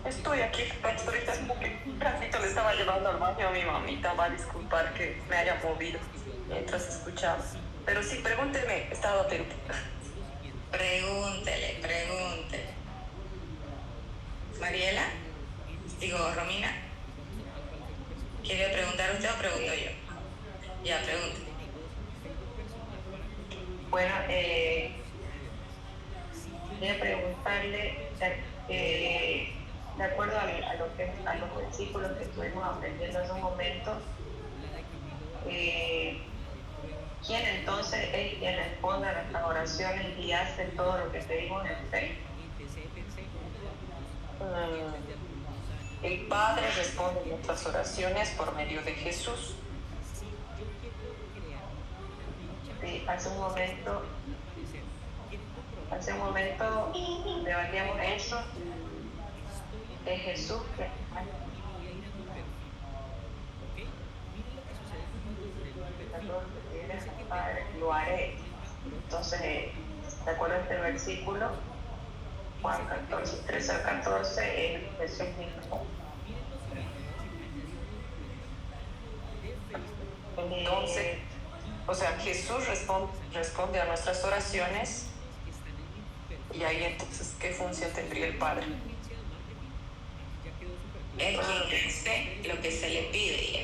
Estoy aquí, pastorita, es porque un ratito le estaba llevando al baño a mi mamita. Va a disculpar que me haya movido mientras escuchaba. Pero sí, pregúnteme, estaba atenta. Pregúntele. Mariela, digo, Romina, ¿quiere preguntar usted o pregunto yo? Ya, pregúntele. Bueno, quería preguntarle, de acuerdo a los versículos que estuvimos aprendiendo hace un momento, ¿quién entonces es quien responde a nuestras oraciones y hace todo lo que pedimos en fe? El Padre responde nuestras oraciones por medio de Jesús. Sí, hace un momento debatíamos eso de Jesús, que Padre, lo haré. Entonces, de acuerdo a este versículo, Juan 14, 13 al 14, es Jesús mismo. Entonces, o sea, Jesús responde a nuestras oraciones, y ahí entonces, ¿qué función tendría el Padre? Es quien hace lo que se le pide ya.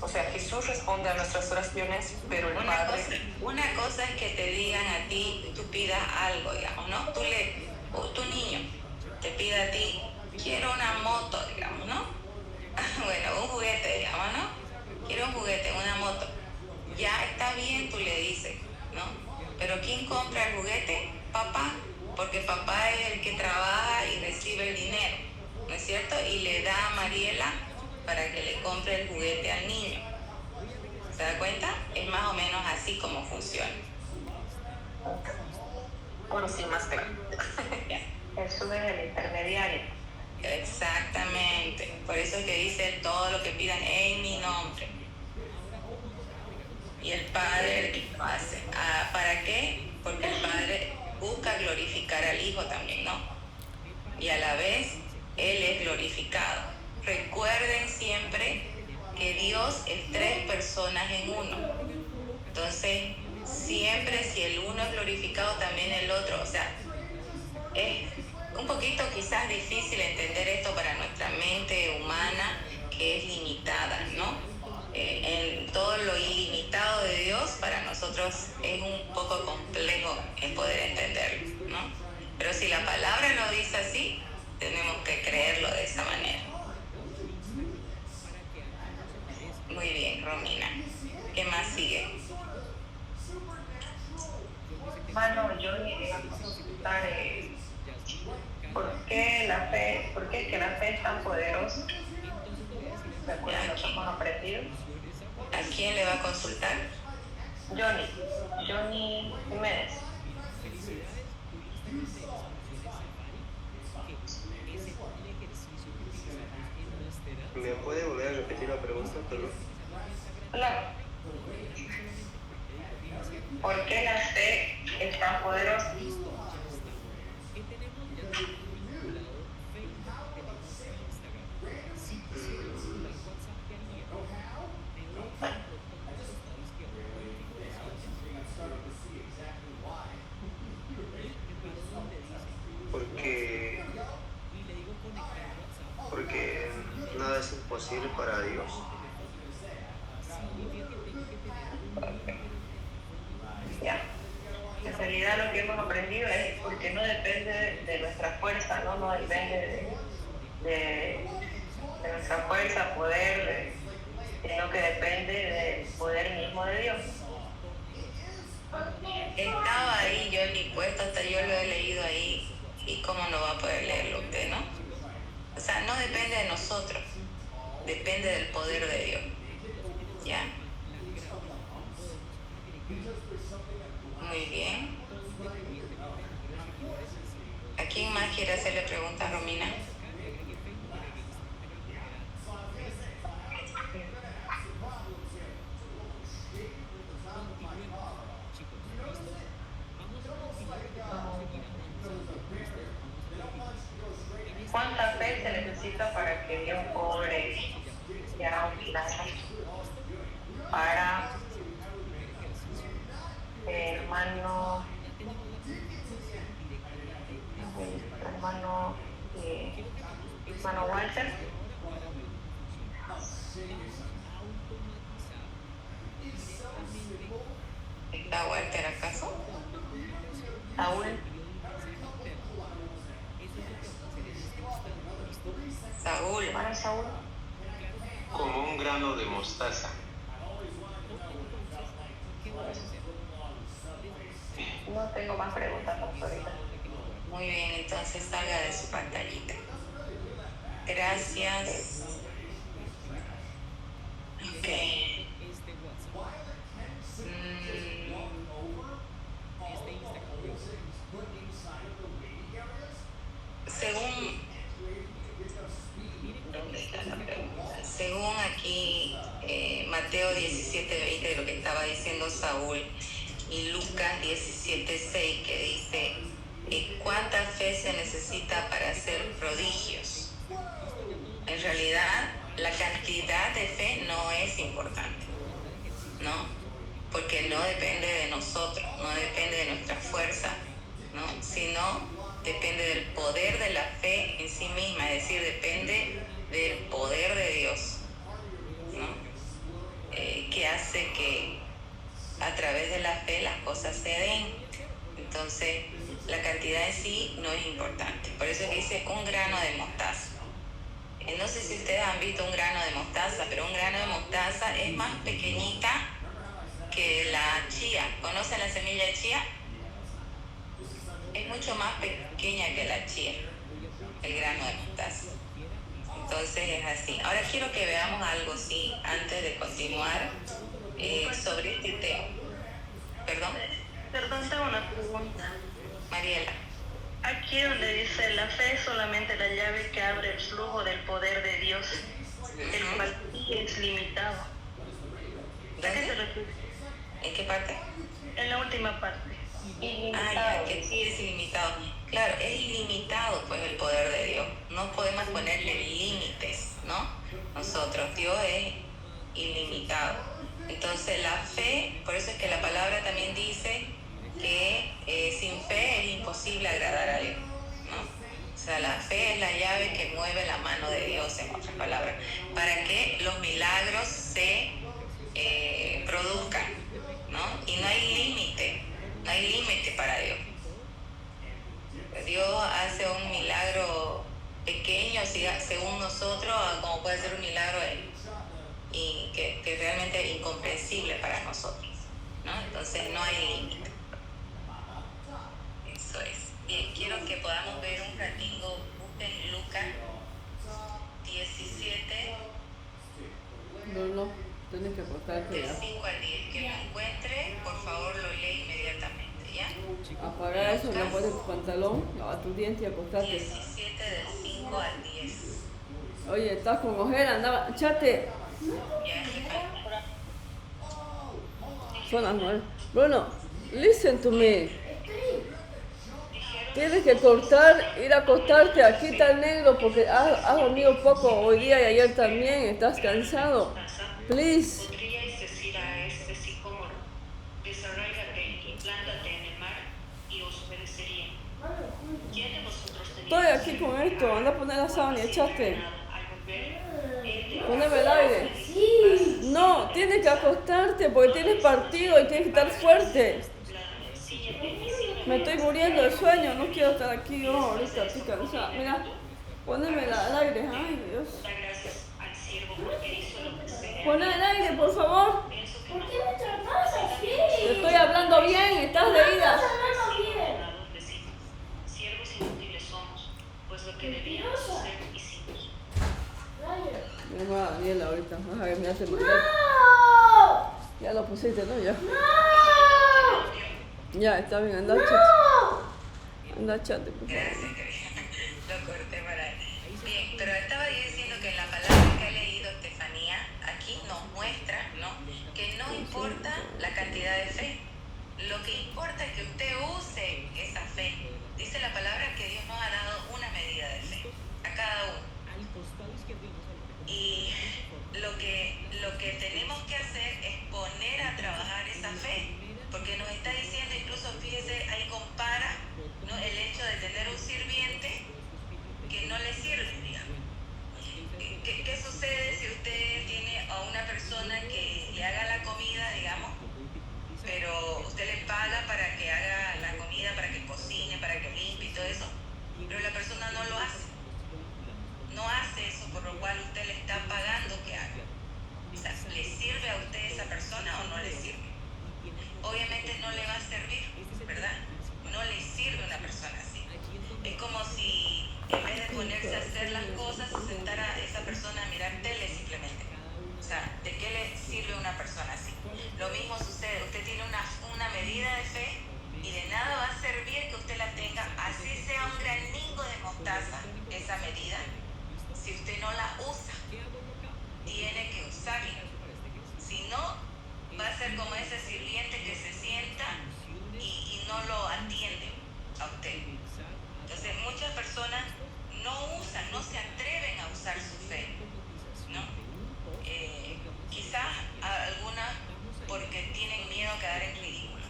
O sea, Jesús responde a nuestras oraciones, pero el Padre... Una cosa es que te digan a ti, tú pidas algo, digamos, ¿no? Tu niño te pide a ti, quiero una moto, digamos, ¿no? Bueno, un juguete, digamos, ¿no? Quiero un juguete, una moto. Ya está bien, tú le dices, ¿no? Pero ¿quién compra el juguete? Papá, porque papá es el que trabaja y recibe el dinero, ¿no es cierto? Y le da a Mariela para que le compre el juguete al niño. ¿Se da cuenta? Es más o menos así como funciona. Bueno, sí, más claro. Jesús es el intermediario. Exactamente. Por eso es que dice todo lo que pidan en mi nombre. Y el Padre lo hace. ¿Para qué? Porque el Padre busca glorificar al Hijo también, ¿no? Y a la vez, Él es glorificado. Recuerden siempre que Dios es 3 personas en uno. Entonces, siempre si el uno es glorificado, también el otro. O sea, es un poquito quizás difícil entender esto para nuestra mente humana, que es limitada, ¿no? En todo lo ilimitado de Dios, para nosotros es un poco complejo en poder entenderlo, ¿no? Pero si la palabra lo dice así, tenemos que creerlo de esa manera. Muy bien, Romina. ¿Qué más sigue? Mano, yo le iba a consultar ¿por qué es que la fe es tan poderosa? ¿De acuerdo a lo que hemos aprendido? ¿A quién le va a consultar? Johnny Jiménez. ¿Me puede volver a repetir la pregunta, perdón? Claro. ¿Por qué la fe es tan poderosa? Porque nada es imposible para Dios. Ya. En realidad lo que hemos aprendido es porque no depende de nuestra fuerza, no depende de nuestra fuerza, poder, sino que depende del poder mismo de Dios. Estaba ahí yo ni puesto, hasta yo lo he leído ahí, y cómo no va a poder leerlo usted, ¿no? O sea, no depende de nosotros, depende del poder de Dios. ¿Ya? Muy bien. ¿A quién más quiere hacerle preguntas, Romina? ¿Cuánta fe se necesita para que Dios obre ya un milagro? Para hermano Walter. ¿Está Walter acaso? Saúl. Saúl. Como un grano de mostaza. No tengo más preguntas hasta ahorita. Muy bien, entonces salga de su pantallita. Gracias. Ok. Según aquí Mateo 17:20 de lo que estaba diciendo Saúl, y Lucas 17:6 que dice ¿cuánta fe se necesita para hacer prodigios? En realidad la cantidad de fe no es importante, ¿no? Porque no depende de nosotros, no depende de nuestra fuerza, ¿no? Sino depende del poder de la fe en sí misma, es decir, depende del poder de Dios, ¿no? Que hace que a través de la fe las cosas se den. Entonces la cantidad en sí no es importante, por eso es que dice un grano de mostaza. No sé si ustedes han visto un grano de mostaza, pero un grano de mostaza es más pequeñita que la chía. ¿Conocen la semilla de chía? Es mucho más pequeña que la chía, el grano de mostaza. Entonces es así. Ahora quiero que veamos algo, sí, antes de continuar sobre este tema. ¿Perdón? Perdón, tengo una pregunta. Mariela. Aquí donde dice la fe es solamente la llave que abre el flujo del poder de Dios, el cual es limitado. ¿A qué se refiere? ¿En qué parte? En la última parte. Ya, que sí es ilimitado. Claro, es ilimitado pues el poder de Dios. No podemos ponerle límites, ¿no? Nosotros, Dios es ilimitado. Entonces la fe, por eso es que la palabra también dice que sin fe es imposible agradar a Dios, ¿no? O sea, la fe es la llave que mueve la mano de Dios, en otras palabras, para que los milagros se produzcan, ¿no? Y no hay límite para Dios. Dios hace un milagro pequeño según nosotros, como puede ser un milagro y que realmente es incomprensible para nosotros, ¿no? Entonces no hay límite. Eso es. Bien, quiero que podamos ver un ratito, busquen Lucas 17. No, tienes que acostarte Del ya. 5 al 10. Que lo encuentre, por favor lo lee inmediatamente, ¿ya? Apagar eso, no pones tu pantalón, lava tu diente y acostarte. 17 del 5 al 10. Oye, estás con ojera, anda, chate. Son las 9. Bruno, listen to me. Tienes que cortar, ir a acostarte. Aquí está el negro porque has dormido poco hoy día y ayer también. Estás cansado. Please. Podríais decir a este sicómoro, desarráigate y plántate en el mar y os obedecería. ¿Quién de vosotros tenía Estoy aquí con esto. Anda a poner la sábana y echaste. Poneme el aire. No, tienes que acostarte porque tienes partido y tienes que estar fuerte. Me estoy muriendo de sueño, no quiero estar aquí yo ahorita, estoy cansada. Mira, poneme el aire, ay Dios. Poné el aire, por favor. ¿Por qué me tratas así? Te estoy hablando bien, estás leída. Siervos inútiles somos, pues lo que debíamos hacer hicimos. Me va a Daniela ahorita, vas a ver, me hace mal. Ya lo pusiste, ¿no? Ya. Ya, está bien, anda chat. Anda chat, por favor. Lo corté para ahí. Bien, pero estaba diciendo que en la palabra que ha leído Estefanía, aquí nos muestra, ¿no?, que no importa la cantidad de fe. Lo que importa es que usted use esa fe. Dice la palabra que Dios nos ha dado una medida de fe a cada uno. Y lo que tenemos que hacer es poner a trabajar esa fe, porque nos está diciendo, incluso fíjese, ahí compara, ¿no?, el hecho de tener un sirviente que no le sirve, digamos. ¿Qué sucede si usted tiene a una persona que le haga la comida, digamos, pero usted le paga para que haga la comida, para que cocine, para que limpie y todo eso, pero la persona no lo hace? No hace eso por lo cual usted le está pagando que haga. O sea, ¿le sirve a usted esa persona o no le sirve? Obviamente no le va a servir, ¿verdad? No le sirve una persona así. Es como si en vez de ponerse a hacer las cosas se sentara esa persona a mirar tele simplemente. O sea, ¿de qué le sirve una persona así? Lo mismo sucede, usted tiene una medida de fe y de nada va a servir que usted la tenga, así sea un graningo de mostaza, esa medida, si usted no la usa. Tiene que usarla. Si no, va a ser como ese sirviente que se sienta y no lo atiende a usted. Entonces muchas personas no usan, no se atreven a usar su fe, ¿no? Quizás algunas porque tienen miedo a quedar en ridículo,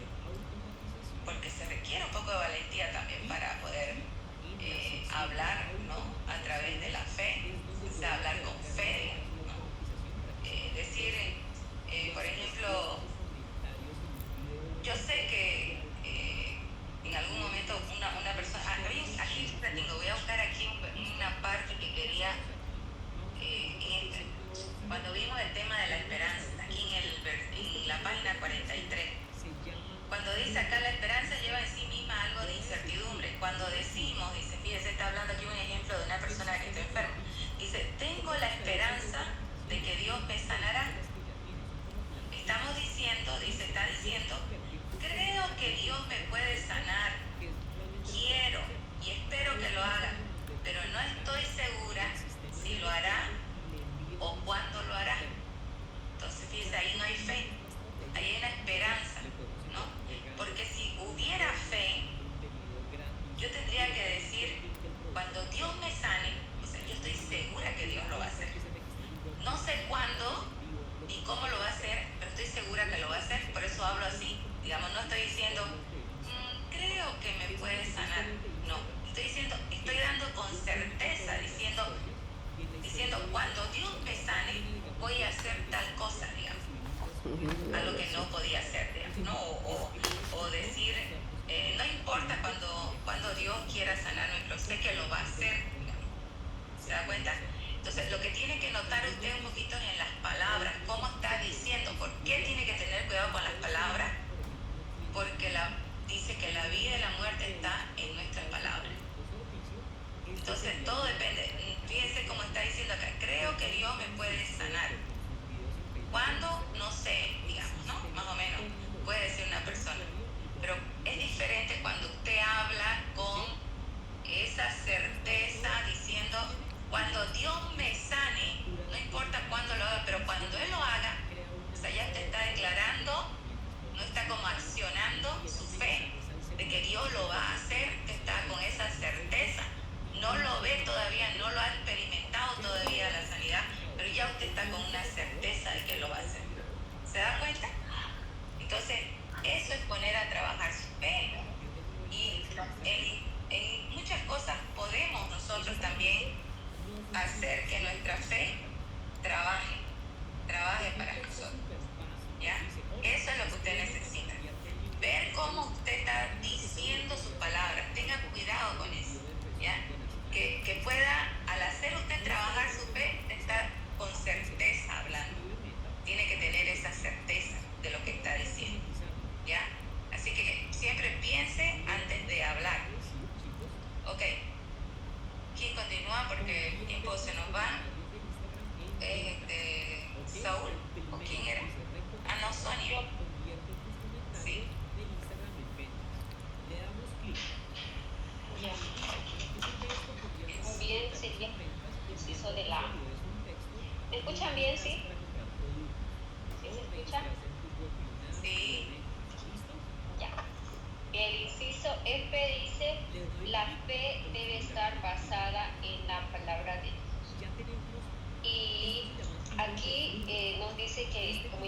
porque se requiere un poco de valentía también para poder hablar, ¿no?, a través de la fe, o sea, hablar con fe, ¿no? Decir, por ejemplo, yo sé que en algún momento una persona, aquí tengo, voy a buscar aquí una parte que quería, cuando vimos el tema de la esperanza, aquí en la página 43, cuando dice acá la esperanza lleva en sí misma algo de incertidumbre. Cuando decimos, dice, fíjese, está hablando aquí un ejemplo de una persona que está enferma, dice, tengo la esperanza de que Dios me sanará. Estamos diciendo, dice, está diciendo, creo que Dios me puede sanar, quiero y espero que lo haga, pero no estoy segura si lo hará o cuándo lo hará. Entonces, fíjese, ahí no hay fe, ahí hay una esperanza, ¿no? Porque si hubiera fe, yo tendría que decir, cuando Dios me sane, o sea, yo estoy segura que Dios lo va a hacer. No sé cuándo y cómo lo va a hacer, pero estoy segura que lo va a hacer, por eso hablo así. Digamos, no estoy diciendo, creo que me puede sanar. No, estoy diciendo, estoy dando con certeza, diciendo, cuando Dios me sane, voy a hacer tal cosa, digamos, algo que no podía hacer, digamos, ¿no? O decir, no importa cuando Dios quiera sanarme, pero sé que lo va a hacer, digamos. ¿Se da cuenta? Entonces, lo que tiene que notar usted un poquito es en las palabras, cómo está diciendo, por qué tiene que tener cuidado con las palabras, porque dice que la vida y la muerte está en nuestras palabras. Entonces, todo depende. Fíjense cómo está diciendo acá, creo que Dios me puede sanar. ¿Cuándo? No sé, digamos, ¿no? Más o menos, puede decir una persona. Pero es diferente cuando usted habla con esa certeza, diciendo, cuando Dios me sana,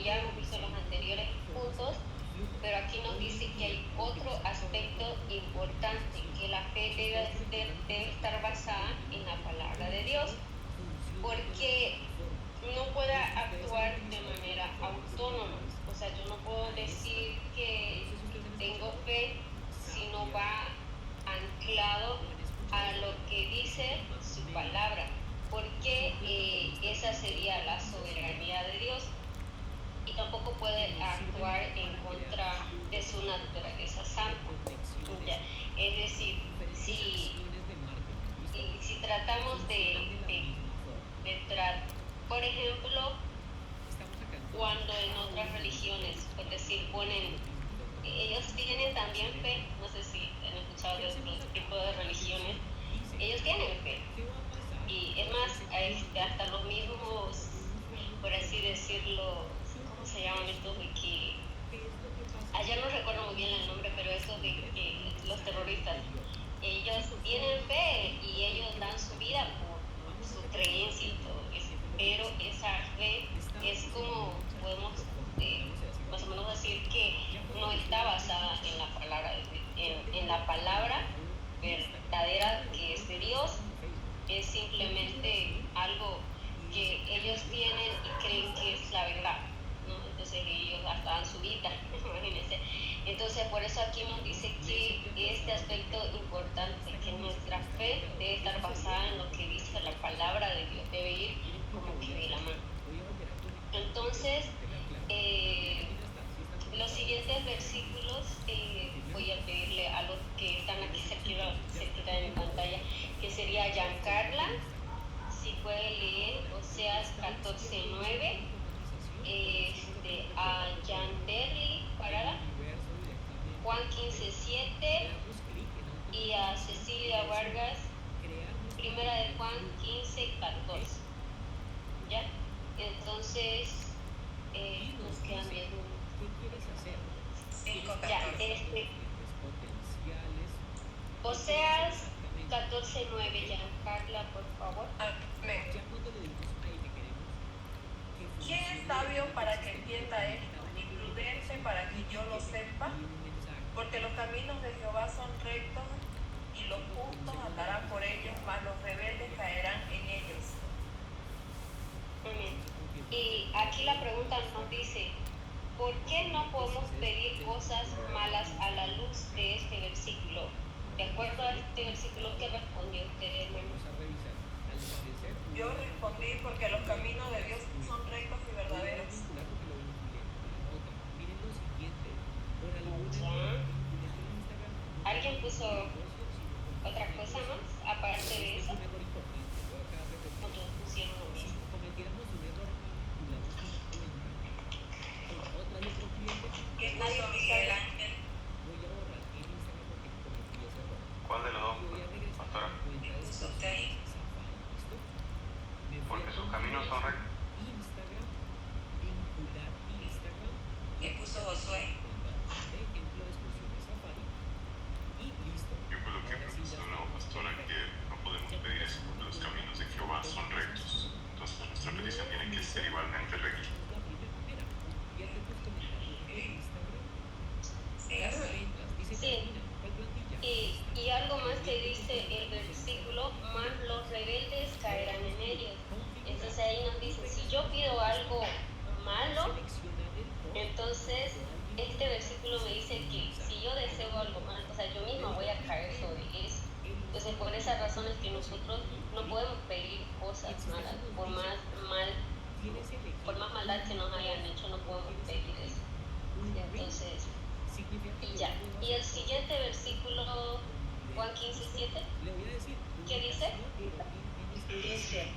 ya hemos visto los anteriores puntos, pero aquí nos dice que hay otro aspecto importante, que la fe debe estar basada en la palabra de Dios, porque no puede actuar de manera autónoma. O sea, yo no puedo decir que tengo fe si no va anclado a lo que dice su palabra, porque esa sería la soberanía de Dios, y tampoco puede actuar en contra de su naturaleza santa. ¿Ya? Es decir, si tratamos por ejemplo, cuando en otras religiones, por decir, ellos tienen también fe, no sé si han escuchado de otros tipos de religiones, ellos tienen fe, y es más, hasta los mismos, por así decirlo, ¿cómo se llaman estos de que, allá no recuerdo muy bien el nombre, pero estos de que los terroristas, ellos tienen fe y ellos dan su vida por su creencia y todo eso, pero esa fe es como podemos más o menos decir que no está basada en la palabra en la palabra verdadera que es de Dios, es simplemente algo que ellos tienen y creen que es la verdad, ¿no? Entonces ellos hasta dan su vida, imagínense. Entonces por eso aquí nos dice que este aspecto importante, que nuestra fe debe estar basada en lo que dice la palabra de Dios, debe ir como que de la mano. Entonces los siguientes versículos, voy a pedirle a los que están aquí cerquita en pantalla, que sería Giancarla, si puede leer Oseas 14:9, a Yanderli Parada, Juan 15:7, y a Cecilia Vargas, primera de Juan 15:14. ¿Ya? Entonces, nos quedan bien. Ya, Oseas 14:9, Giancarla, por favor. Amén. ¿Quién es sabio para que entienda esto, y prudente para que yo lo sepa? Porque los caminos de Jehová son rectos, y los justos andarán por ellos, mas los rebeldes caerán en ellos. Amén. Y aquí la pregunta nos dice, ¿por qué no podemos pedir cosas malas a la luz de este versículo? De acuerdo a este versículo, ¿qué respondió usted, hermano? Yo respondí porque los caminos de Dios son rectos y verdaderos. ¿Alguien puso otra cosa más aparte de eso? Otros pusieron lo mismo. ¿Qué puso Miguel Ángel? ¿Cuál de los dos, pastora? ¿Qué puso usted ahí? Porque sus caminos son rectos. ¿Qué puso Josué? Yo creo que profesó la pastora que no podemos pedir eso porque los caminos de Jehová son rectos. Entonces nuestra petición tiene que ser igualmente recta. Sí. Y algo más que dice el versículo, más los rebeldes caerán en ellos. Entonces ahí nos dice, si yo pido algo malo, entonces este versículo me dice que si yo deseo algo malo, o sea, yo misma voy a caer sobre eso. Entonces por esas razones que nosotros no podemos pedir cosas malas, por más maldad que nos hayan hecho, no podemos pedir eso. Entonces, y ya. Y el siguiente versículo, Juan 15:7, ¿qué dice? Dice,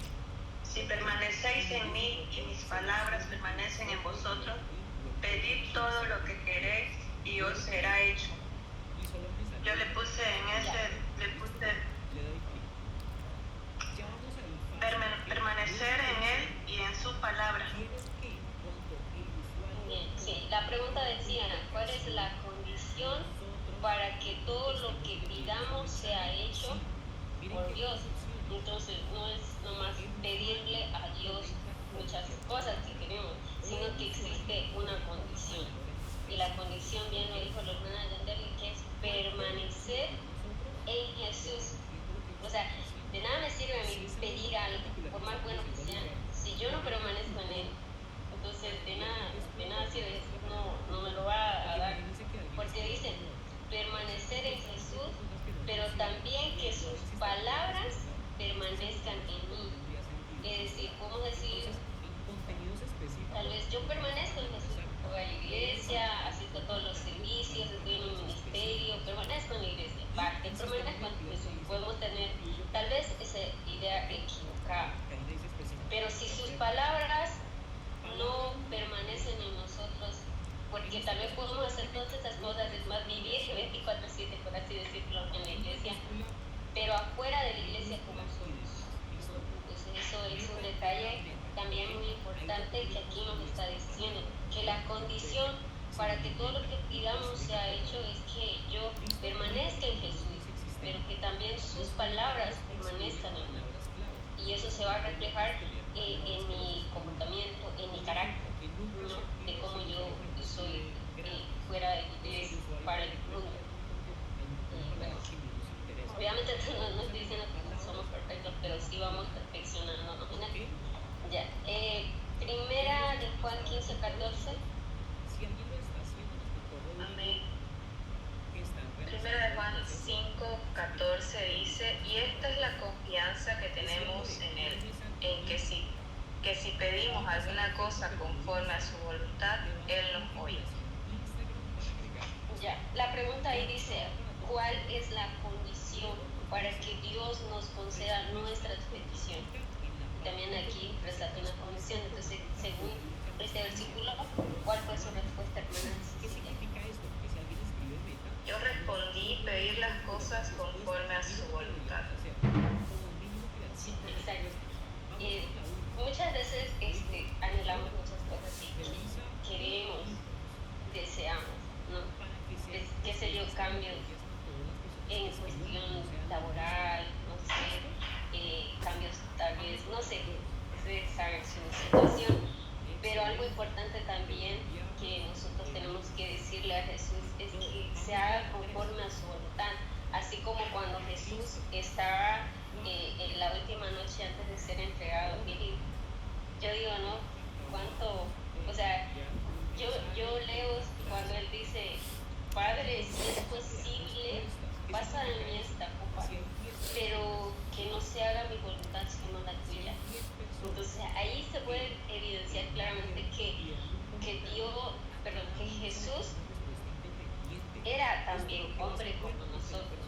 si permanecéis en mí y mis palabras permanecen en vosotros, pedid todo lo que queréis y os será hecho. Yo le puse permanecer en él y en su palabra. Bien, sí, la pregunta decía, ¿cuál es la condición para que todo lo que pidamos sea hecho por Dios? Entonces no es nomás pedirle a Dios muchas cosas que queremos, sino que existe una condición. Y la condición, bien lo dijo la hermana Yandeli, que es permanecer en Jesús. O sea, de nada me sirve a mí pedir algo, por más bueno que sea, si yo no permanezco en Él. Entonces, de nada sirve, Jesús no me lo va a dar. Porque dicen, permanecer en Jesús, pero también que sus palabras permanezcan en mí. Es decir, podemos decir, tal vez yo permanezco en Jesús, voy a la iglesia, asisto a todos los servicios, estoy en un ministerio, permanezco en la iglesia, permanezco en Jesús. Podemos tener tal vez esa idea equivocada, pero si sus palabras no permanecen en nosotros, porque tal vez podemos hacer todas esas cosas, es más, vivir 24/7, por así decirlo, en la iglesia, pero afuera de la iglesia como somos. Entonces eso es un detalle también muy importante que aquí nos está diciendo, que la condición para que todo lo que pidamos sea hecho es que yo permanezca en Jesús, pero que también sus palabras permanezcan en mí. Y eso se va a reflejar en mi comportamiento, en mi carácter, ¿no? De cómo yo soy fuera de la iglesia, para el mundo. Bueno, obviamente no estoy diciendo que somos perfectos, pero sí vamos perfeccionándonos. Ya. Primera de Juan 15:14. Amén. Primera de Juan 5:14 dice, y esta es la confianza que tenemos en Él, en que si pedimos alguna cosa conforme a su voluntad, Él nos oye. Ya, la pregunta ahí dice, ¿cuál es la condición para que Dios nos conceda nuestras peticiones? También aquí resalta una condición. Entonces, según este versículo, ¿cuál fue su respuesta, hermana? ¿Qué significa esto? Que si alguien escribe meta. Yo respondí pedir las cosas conforme a su voluntad. Sí, exacto. Muchas veces anhelamos muchas cosas y queremos, deseamos, ¿no? Qué sé yo, cambios en cuestión laboral, no sé, cambios tal vez, no sé, ustedes saben su situación, pero algo importante también que nosotros tenemos que decirle a Jesús es que se haga conforme a su voluntad, así como cuando Jesús estaba en la última noche antes de ser entregado. Y yo digo, ¿no? ¿Cuánto? O sea, yo leo cuando Él dice, Padre, si es posible, pasa de mí esta copa, pero que no se haga mi voluntad sino la tuya. Entonces ahí se puede evidenciar claramente que Jesús era también hombre como nosotros,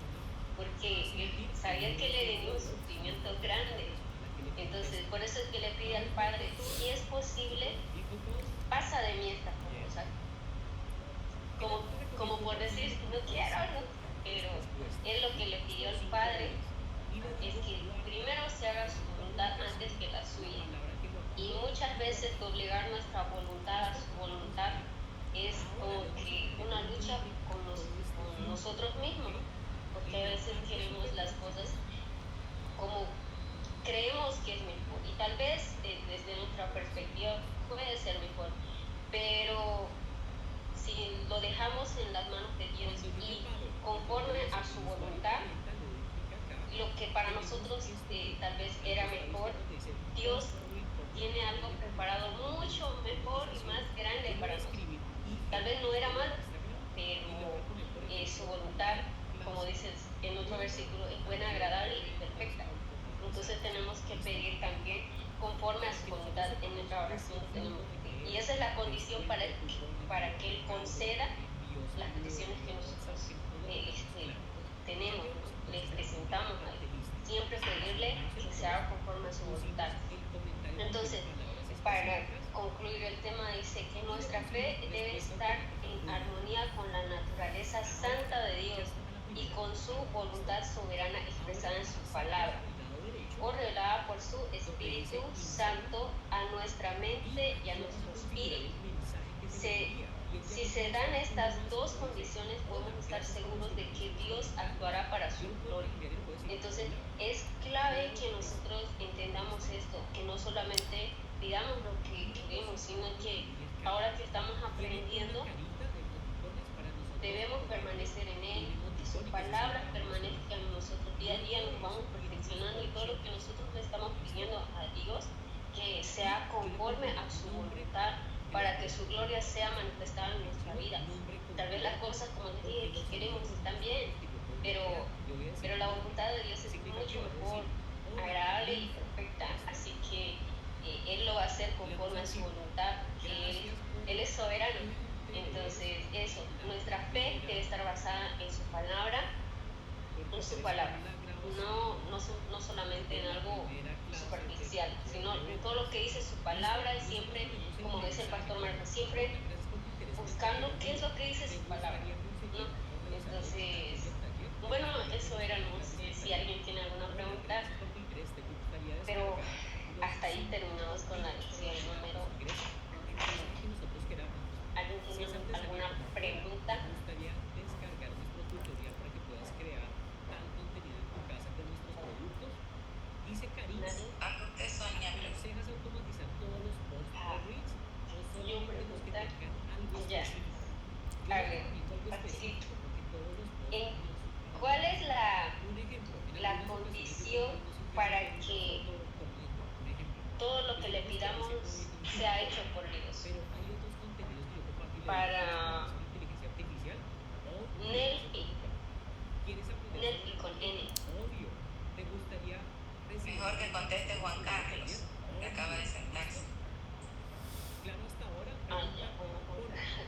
porque Él sabía que le venía un sufrimiento grande. Entonces por eso es que le pide al Padre, si es posible, pasa de mí esta cosa. Como por decir, no quiero, ¿no? Pero Él lo que le pidió al Padre es que primero se haga su voluntad antes que la suya. Y muchas veces obligar nuestra voluntad a su voluntad es como que una lucha con nosotros mismos, porque a veces queremos las cosas como creemos que es mejor, y tal vez desde nuestra perspectiva puede ser mejor, pero si lo dejamos en las manos de Dios y conforme a su voluntad, lo que para nosotros tal vez era mejor, Dios tiene algo preparado mucho mejor y más grande para nosotros. Tal vez no era malo, pero su voluntad, como dices en otro versículo, es buena, agradable y perfecta. Entonces tenemos que pedir también conforme a su voluntad en nuestra oración. Y esa es la condición para que Él conceda las peticiones que nosotros tenemos, le presentamos a Él. Siempre pedirle que se haga conforme a su voluntad. Entonces, para concluir el tema, dice que nuestra fe debe estar en armonía con la naturaleza santa de Dios y con su voluntad soberana expresada en su palabra, o revelada por su Espíritu Santo a nuestra mente y a nuestro espíritu. Si se dan estas dos condiciones, podemos estar seguros de que Dios actuará para su gloria. Entonces, es clave que nosotros entendamos esto, que no solamente pidamos lo que queremos, sino que ahora que estamos aprendiendo, debemos permanecer en Él, que su palabra permanezca en nosotros. Día a día nos vamos perfeccionando y todo lo que nosotros le estamos pidiendo a Dios, que sea conforme a su voluntad, para que su gloria sea manifestada en nuestra vida. Tal vez las cosas, como les dije, que queremos están bien, pero la voluntad de Dios es mucho mejor, agradable y perfecta. Así que Él lo va a hacer conforme a su voluntad, que Él es soberano. Entonces, eso, nuestra fe debe estar basada en su palabra, no solamente en algo superficial, sino en todo lo que dice su palabra, y siempre, como dice el pastor Marco, siempre buscando qué es lo que dice su palabra, ¿no? Entonces, bueno, eso era, no sé si alguien tiene alguna pregunta, pero hasta ahí terminamos con la lección número. ¿Alguien tiene alguna pregunta? Dice Karina, usted, Sonia, ¿aconsejas automatizar todos los posts de Reels? ¿O Yo solo los que pregunta, tengan algo ya, específico? a ver, facilito. ¿Cuál es la condición para que todo lo que le pidamos sea hecho por Dios? Para Nelfi con N. Mejor que conteste Juan Carlos, que acaba de sentarse. Ah, ya,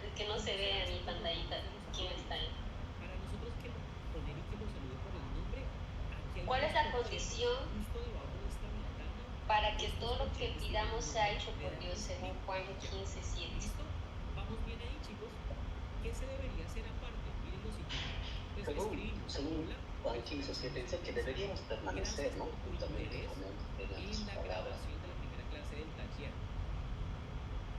es que no se ve en mi pantallita quién está ahí. ¿Cuál es la condición para que todo lo que pidamos sea hecho por Dios, según Juan 15:7? Vamos bien ahí, chicos. ¿Qué se debería hacer aparte? Miren lo siguiente. Según Juan 15:7 dice que deberíamos permanecer, ¿no? Justamente como en sus palabras. De la primera clase del taller.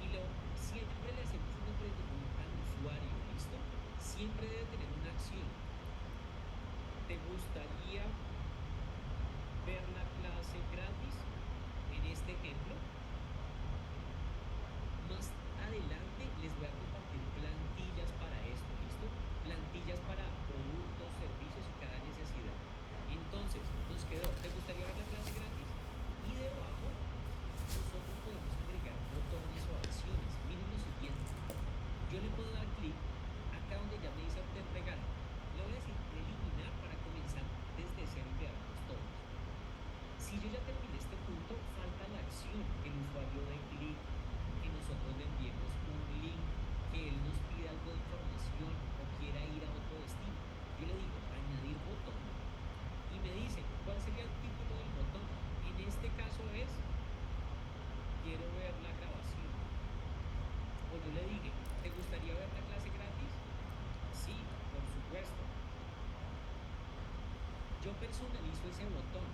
Y siempre le hacemos una pregunta al usuario, ¿listo? Siempre debe tener una acción. ¿Te gustaría ver la clase gratis en este ejemplo? Más adelante les voy a compartir plantillas para esto, ¿listo? Plantillas para productos, servicios y cada necesidad. Entonces, nos quedó, ¿te gustaría ver la clase gratis? Y debajo, nosotros podemos agregar botones o acciones. Miren lo siguiente. Yo le puedo dar clic acá donde ya me dice obtener regalo. Le voy a decir eliminar para comenzar desde cero y crearlos todos. Si yo ya terminé este punto, falta la acción, que el usuario dé clic, que nosotros le enviemos un link, que él nos pida algo de información o quiera ir a otro destino. Yo le digo añadir botón y me dice cuál sería el título del botón. En este caso es quiero ver la grabación. O yo le dije, ¿te gustaría ver la clase gratis? Sí, por supuesto. Yo personalizo ese botón.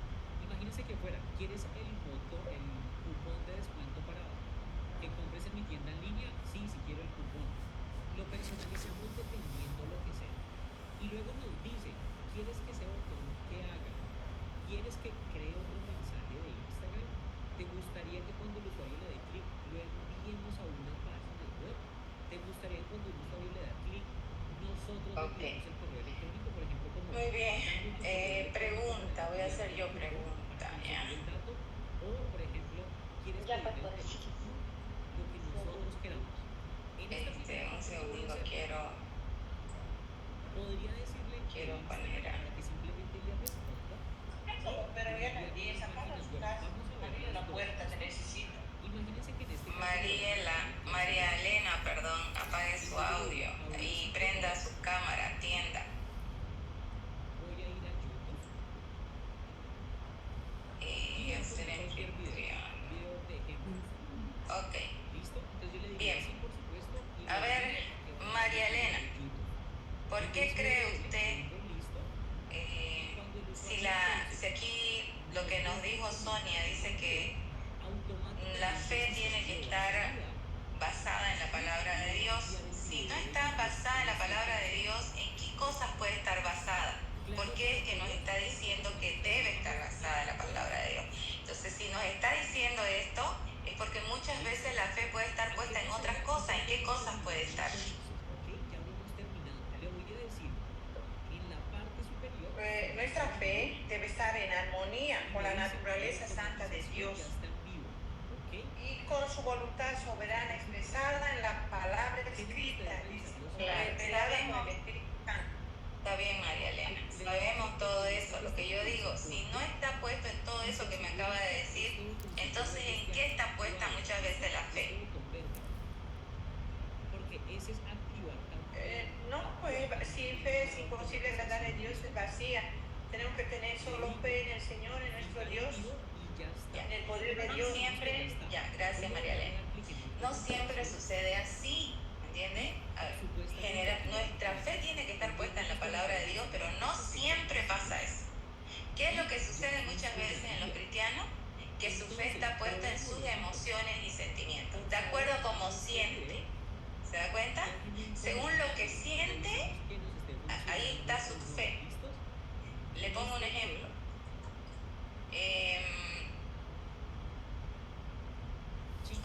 Imagínense que fuera, ¿quieres el botón, el cupón de descuento para que compres en mi tienda en línea? Sí, si quiero el cupón. Lo personalizamos dependiendo lo que sea. Y luego nos dice, ¿quieres que ese botón qué haga? ¿Quieres que cree otro mensaje de Instagram? ¿Te gustaría que cuando el usuario le dé clic lo enviemos a una página web? ¿Te gustaría que cuando el usuario le da clic nosotros le enviamos el correo electrónico, por ejemplo? Como muy bien. Pregunta, voy a hacer yo pregunta. Ya. O, por ejemplo, ¿quieres ya, que lo que nosotros queramos? Un segundo, podría decirle quiero poner para que simplemente le responda. Pero ya la 10 acá en su casa, abre la puerta, te necesito. Imagínense que en este María Elena, perdón, apague su audio y prenda su cámara, atienda. Voy a ir a YouTube y hacer anfitrión. Ok. ¿Listo? Entonces yo le digo bien. Sí, por supuesto. A ver, María Elena, ¿por qué cree usted si aquí lo que nos dijo Sonia dice que la fe tiene que estar basada en la palabra de Dios? Si no está basada en la palabra de Dios, ¿en qué cosas puede estar basada? ¿Por qué es que nos está diciendo que debe estar basada en la palabra de Dios? Entonces, si nos está diciendo esto, es porque muchas veces la fe puede estar puesta en otras cosas. ¿En qué cosas puede estar? Nuestra fe debe estar en armonía con la naturaleza santa de Dios y con su voluntad soberana expresada en la palabra escrita, revelada por el Espíritu Santo. Está bien, María Elena, sabemos todo eso. Lo que yo digo, si no está puesto en todo eso que me acaba de decir, entonces ¿en qué está puesta muchas veces la fe? No, pues sin fe es imposible agradar a Dios, es vacía. Tenemos que tener solo fe en el Señor, en nuestro Dios, en el poder de Dios. No siempre, gracias María Elena, no siempre sucede así, ¿entiendes? Nuestra fe tiene que estar puesta en la palabra de Dios, pero no siempre pasa eso. ¿Qué es lo que sucede muchas veces en los cristianos? Que su fe está puesta en sus emociones y sentimientos, de acuerdo a cómo siente. ¿Se da cuenta? Según lo que siente, ahí está su fe. Le pongo un ejemplo.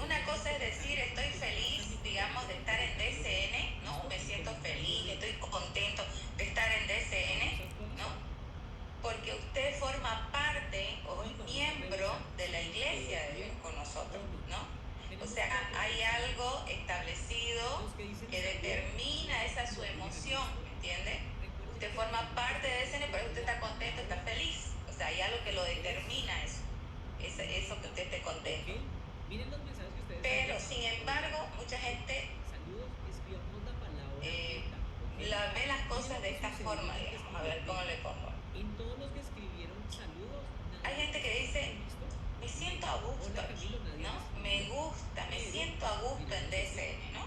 Una cosa es decir, estoy feliz, digamos, de estar en DCN, ¿no? Me siento feliz, estoy contento de estar en DCN, ¿no? Porque usted forma parte o es miembro de la iglesia de Dios con nosotros, ¿no? O sea, hay algo establecido que determina esa su emoción, ¿me entiende? Usted forma parte de ese, pero usted está contento, está feliz. O sea, hay algo que lo determina eso que usted esté contento. Pero, sin embargo, mucha gente la ve las cosas de esta forma, digamos. A ver, ¿cómo le pongo? Hay gente que dice, me siento a gusto aquí, ¿no? Me gusta, me siento a gusto en DCN, ¿no?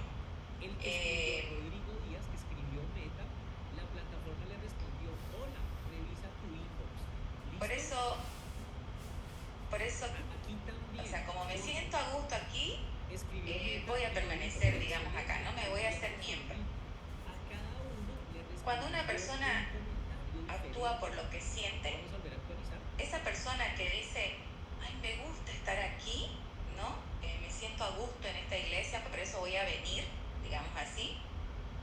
Por eso, o sea, como me siento a gusto aquí, voy a permanecer, digamos, acá, no me voy a hacer miembro. Cuando una persona actúa por lo que siente, esa persona que dice, ay, me gusta estar aquí, ¿no? Me siento a gusto en esta iglesia, por eso voy a venir, digamos así.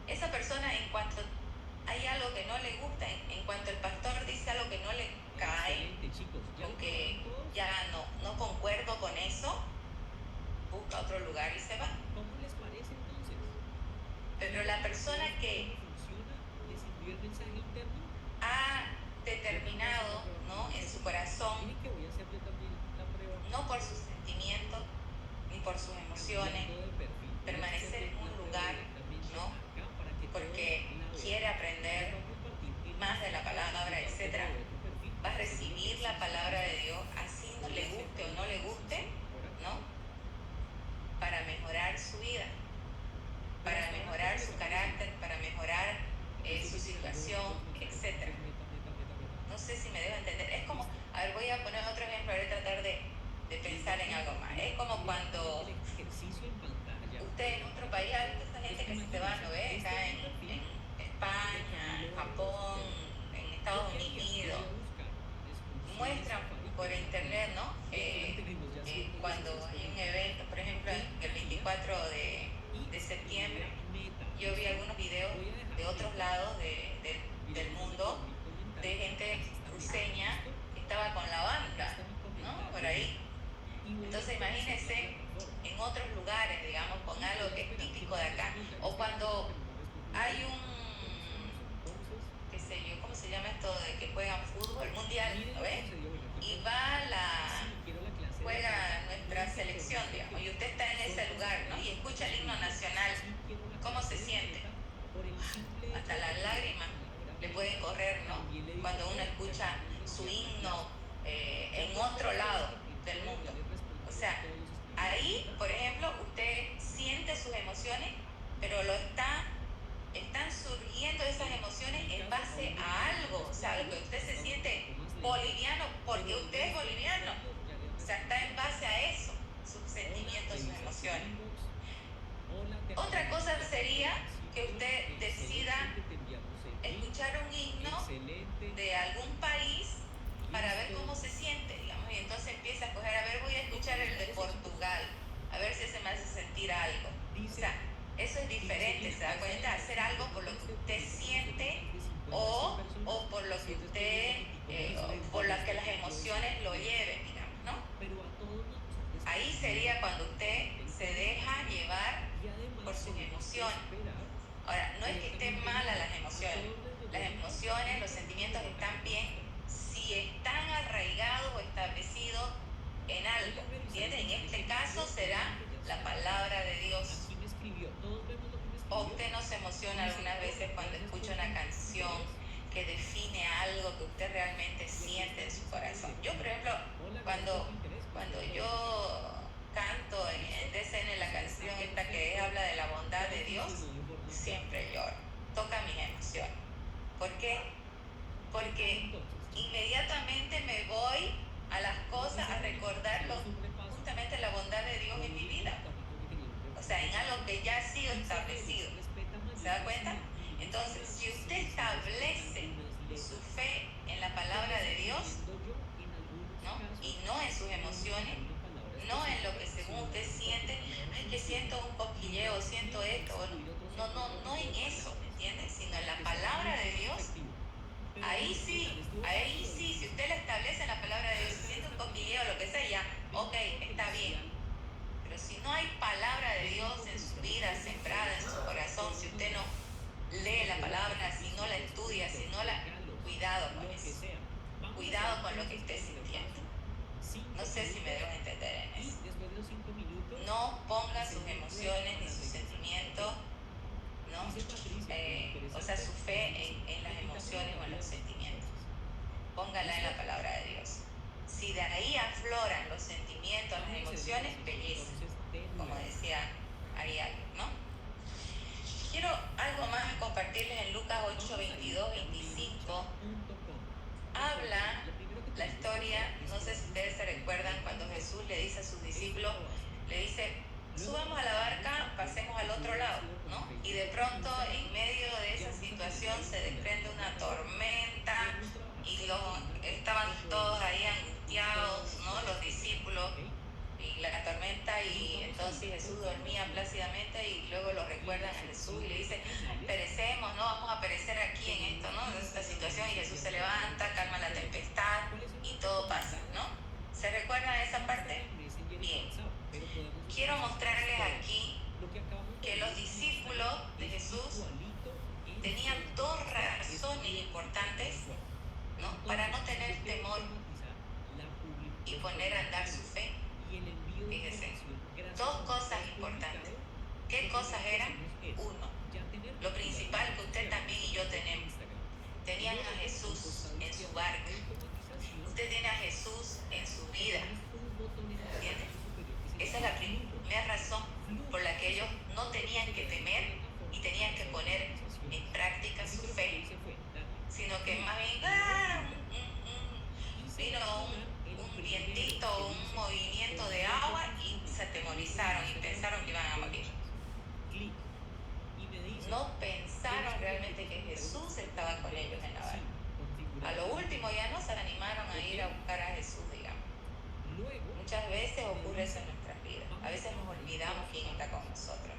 Esa persona, en cuanto hay algo que no le gusta, en cuanto el pastor dice algo que no le cae, o que ya no concuerdo con eso, busca otro lugar y se va. Pero la persona que ha determinado, ¿no?, en su corazón, no por sus sentimientos ni por sus emociones, permanecer en un lugar, ¿no?, porque quiere aprender más de la palabra, etc., va a recibir la palabra de Dios, así no le guste o no le guste, ¿no?, para mejorar su vida, para mejorar su carácter, para mejorar su situación, etc. No sé si me dejo entender. Es como, a ver, voy a poner otro ejemplo, voy a tratar de pensar en algo más. Es como cuando usted en otro país, hay esa gente que se va, ¿no ve? Acá en España, en Japón, en Estados Unidos, muestran por internet, ¿no? Cuando hay un evento, por ejemplo, el 24 de septiembre, yo vi algunos videos de otros lados del mundo, de gente cruceña que estaba con la banda, ¿no?, por ahí. Entonces imagínense en otros lugares, digamos, con algo que es típico de acá, o cuando hay qué sé yo, ¿cómo se llama esto de que juegan fútbol mundial, ¿no ves? Y juega nuestra selección, digamos, y usted está en ese lugar, ¿no?, y escucha el himno nacional, ¿cómo se siente? Hasta las lágrimas le pueden correr, ¿no?, cuando uno escucha su himno en otro lado del mundo. O sea, ahí, por ejemplo, usted siente sus emociones, pero están surgiendo esas emociones en base a algo. O sea, lo que usted se siente boliviano porque usted es boliviano. O sea, está en base a eso, sus sentimientos, sus emociones. Otra cosa sería que usted decida escuchar un himno de algún país para ver cómo se siente, digamos, y entonces empieza a escoger, a ver, voy a escuchar el de Portugal, da cuenta? Hacer algo por lo que usted siente o por lo que usted, por lo que las emociones lo lleven, digamos, ¿no? Ahí sería cuando usted se deja llevar por sus emociones. Ahora, no es que estén malas las emociones, los sentimientos están bien si están arraigados o establecidos en algo, ¿entiendes? En este caso será la palabra de Dios. O usted no se emociona algunas veces cuando escucha una canción que define algo que usted realmente siente en su corazón. Yo, por ejemplo, cuando yo canto en DCN la canción esta que habla de la bondad de Dios, siempre lloro, toca mis emociones. ¿Por qué? Porque inmediatamente me voy a las cosas, a recordar justamente la bondad de Dios en mi vida. O sea, en algo que ya ha sido establecido. ¿Se da cuenta? Entonces, si usted establece su fe en la palabra de Dios, ¿no? Y no en sus emociones, no en lo que según usted siente, ay, que siento un cosquilleo, siento esto, no en eso, ¿me entiendes? Sino en la palabra de Dios. Ahí sí, si usted la establece en la palabra de Dios, si siente un cosquilleo, lo que sea, ya, ok, está bien. Pero si no hay palabra de Dios en su vida, sembrada en su corazón, si usted no lee la palabra, si no la estudia, si no la... Cuidado con eso. Cuidado con lo que esté sintiendo. No sé si me dejo entender en eso. No ponga sus emociones ni sus sentimientos, ¿no? O sea, su fe en las emociones o en los sentimientos. Póngala en la palabra de Dios. Si de ahí afloran los sentimientos, las emociones, belleza, como decía ahí alguien, ¿no? Quiero algo más compartirles en Lucas 8, 22, 25. Habla la historia, no sé si ustedes se recuerdan, cuando Jesús le dice a sus discípulos, le dice, subamos a la barca, pasemos al otro lado, ¿no? Y de pronto, en medio de esa situación, se desprende una tormenta y estaban todos ahí angustiados, ¿no? Los discípulos y la tormenta, y entonces Jesús dormía plácidamente y luego lo recuerdan a Jesús y le dice, perecemos, ¿no? Vamos a perecer aquí en esto, ¿no? En esta situación, y Jesús se levanta, calma la tempestad y todo pasa, ¿no? ¿Se recuerdan esa parte? Bien. Quiero mostrarles aquí que los discípulos de Jesús tenían dos razones importantes, ¿no? Para no tener temor y poner a andar su fe. Fíjense, dos cosas importantes. ¿Qué cosas eran? Uno, lo principal que usted también y yo tenemos. Tenían a Jesús en su barca. Usted tiene a Jesús en su vida. ¿Entiendes? Esa es la primera razón por la que ellos no tenían que temer y tenían que poner en práctica su fe, sino que más bien vino un vientito, un movimiento de agua y se atemorizaron y pensaron que iban a morir. No pensaron realmente que Jesús estaba con ellos en la barca. A lo último ya no se animaron a ir a buscar a Jesús, digamos. Muchas veces ocurre eso en nuestras vidas. A veces nos olvidamos quién está con nosotros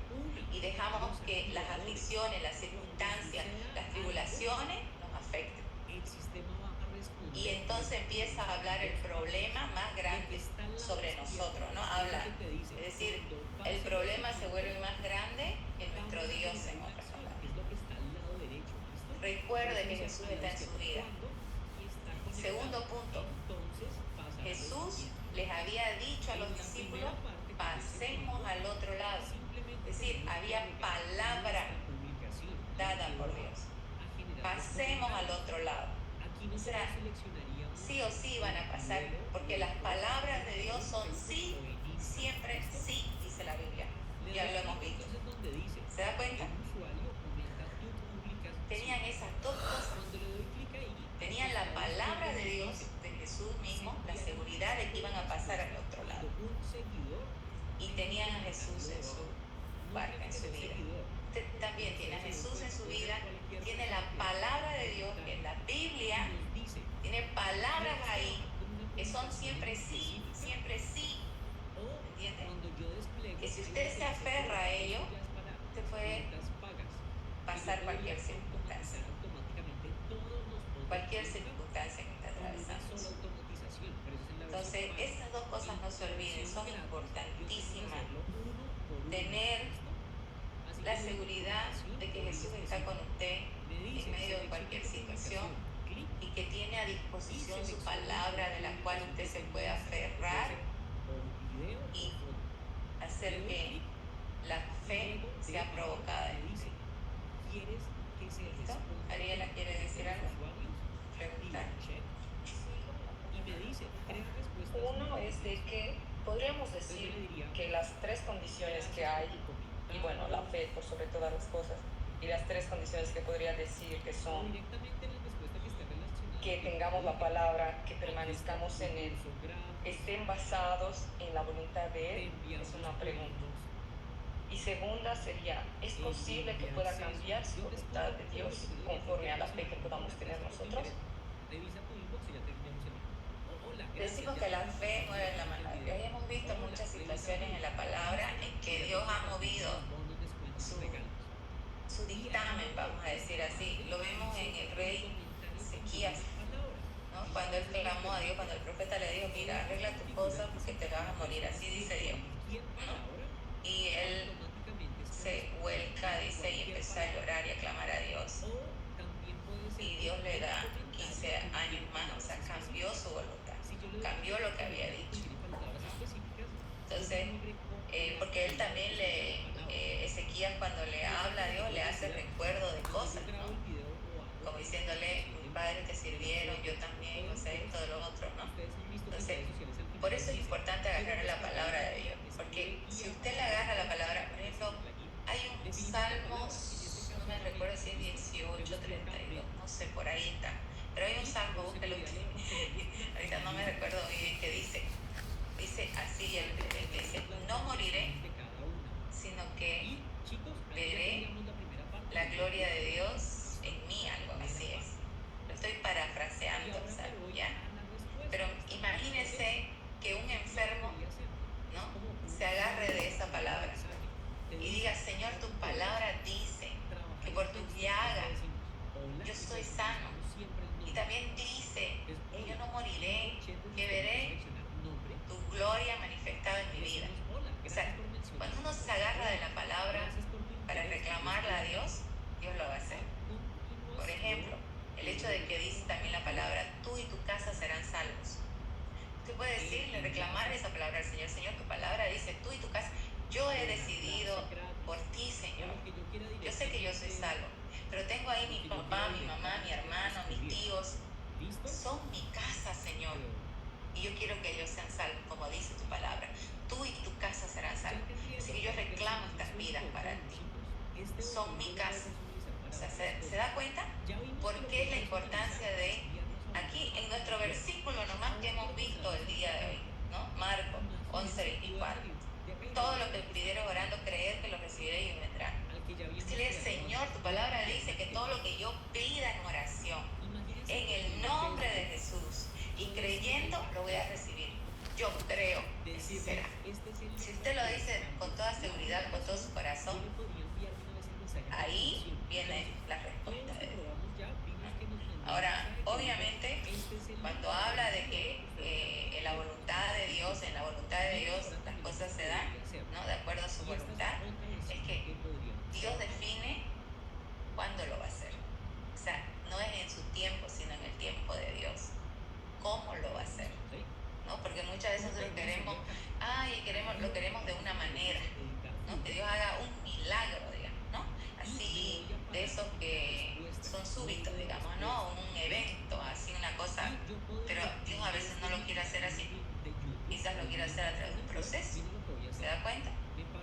y dejamos que las aflicciones, las circunstancias, las tribulaciones nos afecten. Y entonces empieza a hablar el problema más grande sobre nosotros, ¿no? Habla, es decir, el problema se vuelve más grande que nuestro Dios, en otras palabras. Recuerde que Jesús está en su vida. Segundo punto, Jesús les había dicho a los discípulos, pasemos al otro lado. Es decir, había palabra dada por Dios. Pasemos al otro lado. O sea, sí o sí van a pasar, porque las palabras de Dios son sí, siempre sí, dice la Biblia. Ya lo hemos visto. ¿Se da cuenta? Tenían esas dos cosas. Tenían la palabra de Dios, de Jesús mismo, la seguridad de que iban a pasar al otro lado. Y tenían a Jesús en su barca, en su vida. Usted también tiene a Jesús en su vida, tiene la palabra de Dios, en la Biblia, tiene palabras ahí que son siempre sí, ¿entiende? Que si usted se aferra a ello, usted puede pasar cualquier circunstancia. Cualquier circunstancia que está atravesando. Entonces, esas dos cosas no se olviden, son importantísimas. Tener la seguridad de que Jesús está con usted en medio de cualquier situación y que tiene a disposición su palabra de la cual usted se puede aferrar y hacer que la fe sea provocada en usted. ¿Listo? ¿Ariela quiere decir algo? Preguntar. Uno es de que podríamos decir que las tres condiciones que hay, y bueno, la fe por sobre todas las cosas, y las tres condiciones que podría decir que son que tengamos la palabra, que permanezcamos en él, estén basados en la voluntad de él, es una pregunta. Y segunda sería, ¿es posible que pueda cambiar su voluntad de Dios conforme a la fe que podamos tener nosotros? Decimos que la fe mueve la mano de Dios. Hemos visto muchas situaciones en la palabra en que Dios ha movido su dictamen, vamos a decir así. Lo vemos en el rey Ezequías, ¿no? Cuando él clamó a Dios, cuando el profeta le dijo, mira, arregla tu cosa porque te vas a morir, así dice Dios, ¿no? Y él se vuelca, dice, y empezó a llorar y a clamar a Dios. Y Dios le da 15 años más, o sea, cambió su voluntad, cambió lo que había dicho. Entonces, porque él también Ezequías cuando le habla a Dios, le hace recuerdo de cosas, ¿no? Como diciéndole, mis padres te sirvieron, yo también, o sea, esto de lo otro, ¿no? Entonces, por eso es importante agarrar la palabra de Dios, porque si usted le agarra la palabra, por ejemplo, hay un Salmos, no me recuerdo si es 18, 32, no sé, por ahí está, pero hay un Salmo, búsquelo, ahorita no me recuerdo bien, que dice así, él dice, no moriré, sino que veré la gloria de Dios en mí, algo así es. Lo estoy parafraseando, ¿sabes? ¿Ya? Pero imagínese que un enfermo, ¿no?, se agarre de esa palabra y diga, Señor, tu palabra dice que por tus llagas yo soy sano. Y también dice que yo no moriré, que veré tu gloria manifestada en mi vida. O sea, cuando uno se agarra de la palabra para reclamarla a Dios, Dios lo va a hacer. Por ejemplo, el hecho de que dice también la palabra, tú y tu casa serán salvos. Usted puede decirle, reclamar esa palabra al Señor. Señor, tu palabra dice, tú y tu casa, yo he decidido por ti, Señor. Yo sé que yo soy salvo, pero tengo ahí mi papá, mi mamá, mi hermano, mis tíos. Son mi casa, Señor. Y yo quiero que ellos sean salvos, como dice tu palabra. Tú y tu casa serán salvos. Así que yo reclamo estas vidas para ti. Son mi casa. O sea, ¿se da cuenta? ¿Por qué es la importancia de, aquí en nuestro versículo nomás que hemos visto el día de hoy, ¿no? Marcos 11:24. Todo lo que pidieron orando, creer que lo recibiréis y vendrá. Decirle, Señor, tu palabra dice que todo lo que yo pida en oración, en el nombre de Jesús, y creyendo, lo voy a recibir. Yo creo que así será. Si usted lo dice con toda seguridad, con todo su corazón, ahí viene la respuesta de Dios. Ahora, obviamente, cuando habla de que en la voluntad de Dios las cosas se dan, ¿no?, de acuerdo a su voluntad, es que Dios define cuándo lo va a hacer. O sea, no es en su tiempo, sino en el tiempo de Dios. ¿Cómo lo va a hacer? ¿No? Porque muchas veces lo queremos de una manera, ¿no? Que Dios haga un milagro, digamos, ¿no? Así, de esos que son súbitos, digamos, ¿no? Un evento, así una cosa, pero Dios a veces no lo quiere hacer así. Quizás lo quiere hacer a través de un proceso. ¿Se da cuenta?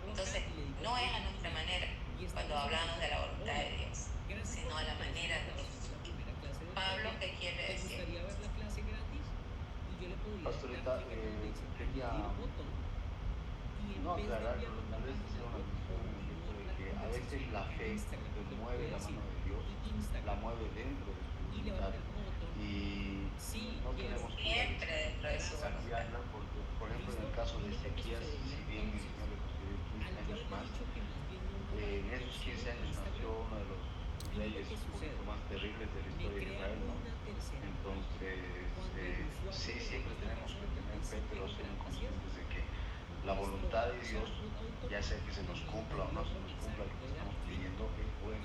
Entonces, no es a nuestra manera cuando hablamos de la voluntad de Dios, sino a la manera de Dios. Pablo, ¿qué quiere decir? Pastorita, quería no aclarar, pero tal vez hacer una mención en el hecho de que a veces la fe que mueve la mano de Dios, la mueve dentro de su voluntad y no tenemos que siempre dentro de su voluntad, porque, por ejemplo, en el caso de Ezequías, si bien el Señor le concedió 15 años más, en esos 15 años nació uno de los leyes un poquito más terribles de la historia de Israel, ¿no? Entonces, sí, siempre tenemos que tener fe, pero ser conscientes de que la voluntad de Dios, ya sea que se nos cumpla o no se nos cumpla lo que estamos pidiendo, es bueno.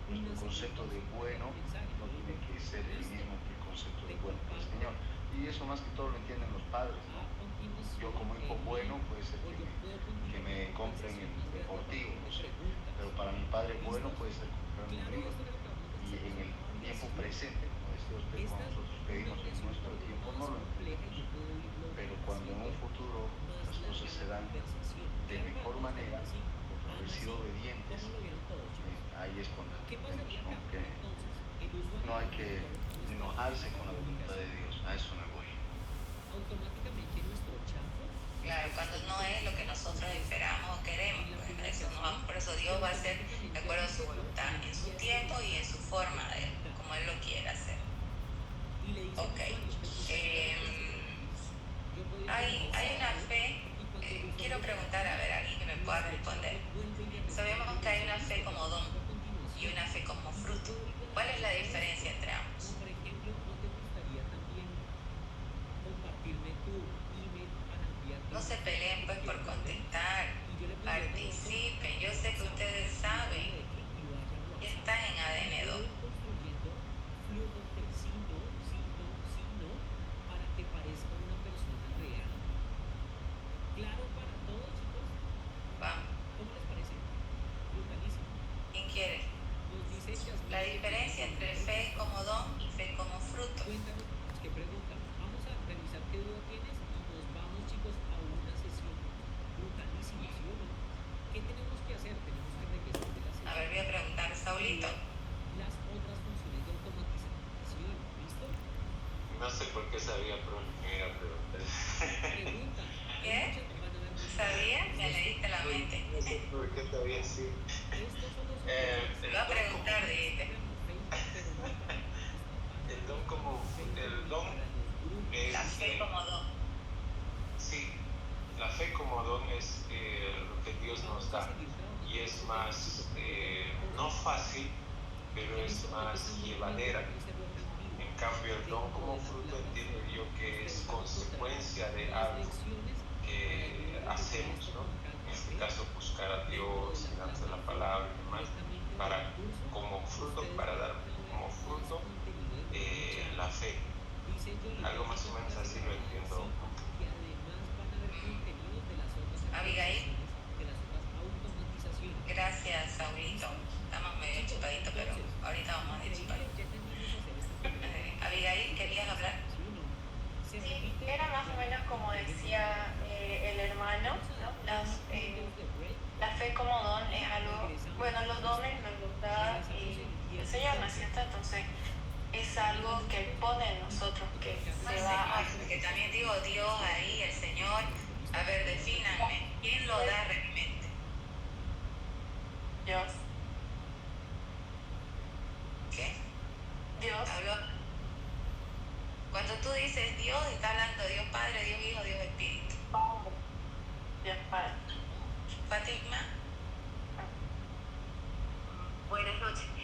Nuestro concepto de bueno no tiene que ser el mismo que el concepto de bueno para el Señor. Y eso más que todo lo entienden los padres, ¿no? Yo como hijo bueno puede ser que me compren el deportivo, no sé, pero para mi padre bueno puede ser comprarme un libro. Y en el tiempo presente, como decía usted, cuando nosotros pedimos en nuestro tiempo, no lo entendemos. Pero cuando en un futuro las cosas se dan de mejor manera, por haber sido obedientes, ahí es cuando entendemos, ¿no? Que no hay que enojarse con la voluntad de Dios. A eso me voy. Claro, cuando no es lo que nosotros esperamos o queremos, pues, eso no vamos. Por eso Dios va a hacer de acuerdo a su voluntad, en su tiempo y en su forma, como Él lo quiera hacer. Ok. Hay una fe, quiero preguntar a ver a alguien que me pueda responder. Sabemos que hay una fe como don y una fe como fruto. ¿Cuál es la diferencia entre ambos? No se peleen pues por contestar, participen. Yo sé que ustedes saben que están en ADN 2. Vamos. ¿Quién quiere? La diferencia entre fe como don y fe como fruto. A ver, voy a preguntar, Saulito. No sé por qué sabía, pero me iba a preguntar. ¿Qué? ¿Sabía? Me leíste la mente. No sé por qué sabía así. Te voy a preguntar, dijiste. El don es... La fe como don. Sí, la fe como don es lo que Dios nos da. Y es más, no fácil, pero es más llevadera. En cambio, el don como fruto entiendo yo que es consecuencia de algo que hacemos, ¿no? En este caso, buscar a Dios, enseñanza de la palabra y demás, para dar como fruto la fe. Algo más o menos así lo entiendo. Abigail. Gracias, Saulito. Estamos medio chupaditos, pero ahorita vamos a ir chupaditos. Abigail, ¿querías hablar? Sí, era más o menos como decía el hermano, ¿no? La fe como don es algo, bueno, los dones nos da y el Señor, ¿no es cierto? Entonces es algo que Él pone en nosotros, que se va a... Que también digo Dios ahí, el Señor. A ver, defínanme. ¿Quién lo da realmente? Dios. ¿Qué? Dios. Cuando tú dices Dios, está hablando de Dios Padre, Dios Hijo, Dios Espíritu. Dios Padre. Fátima. Buenas noches.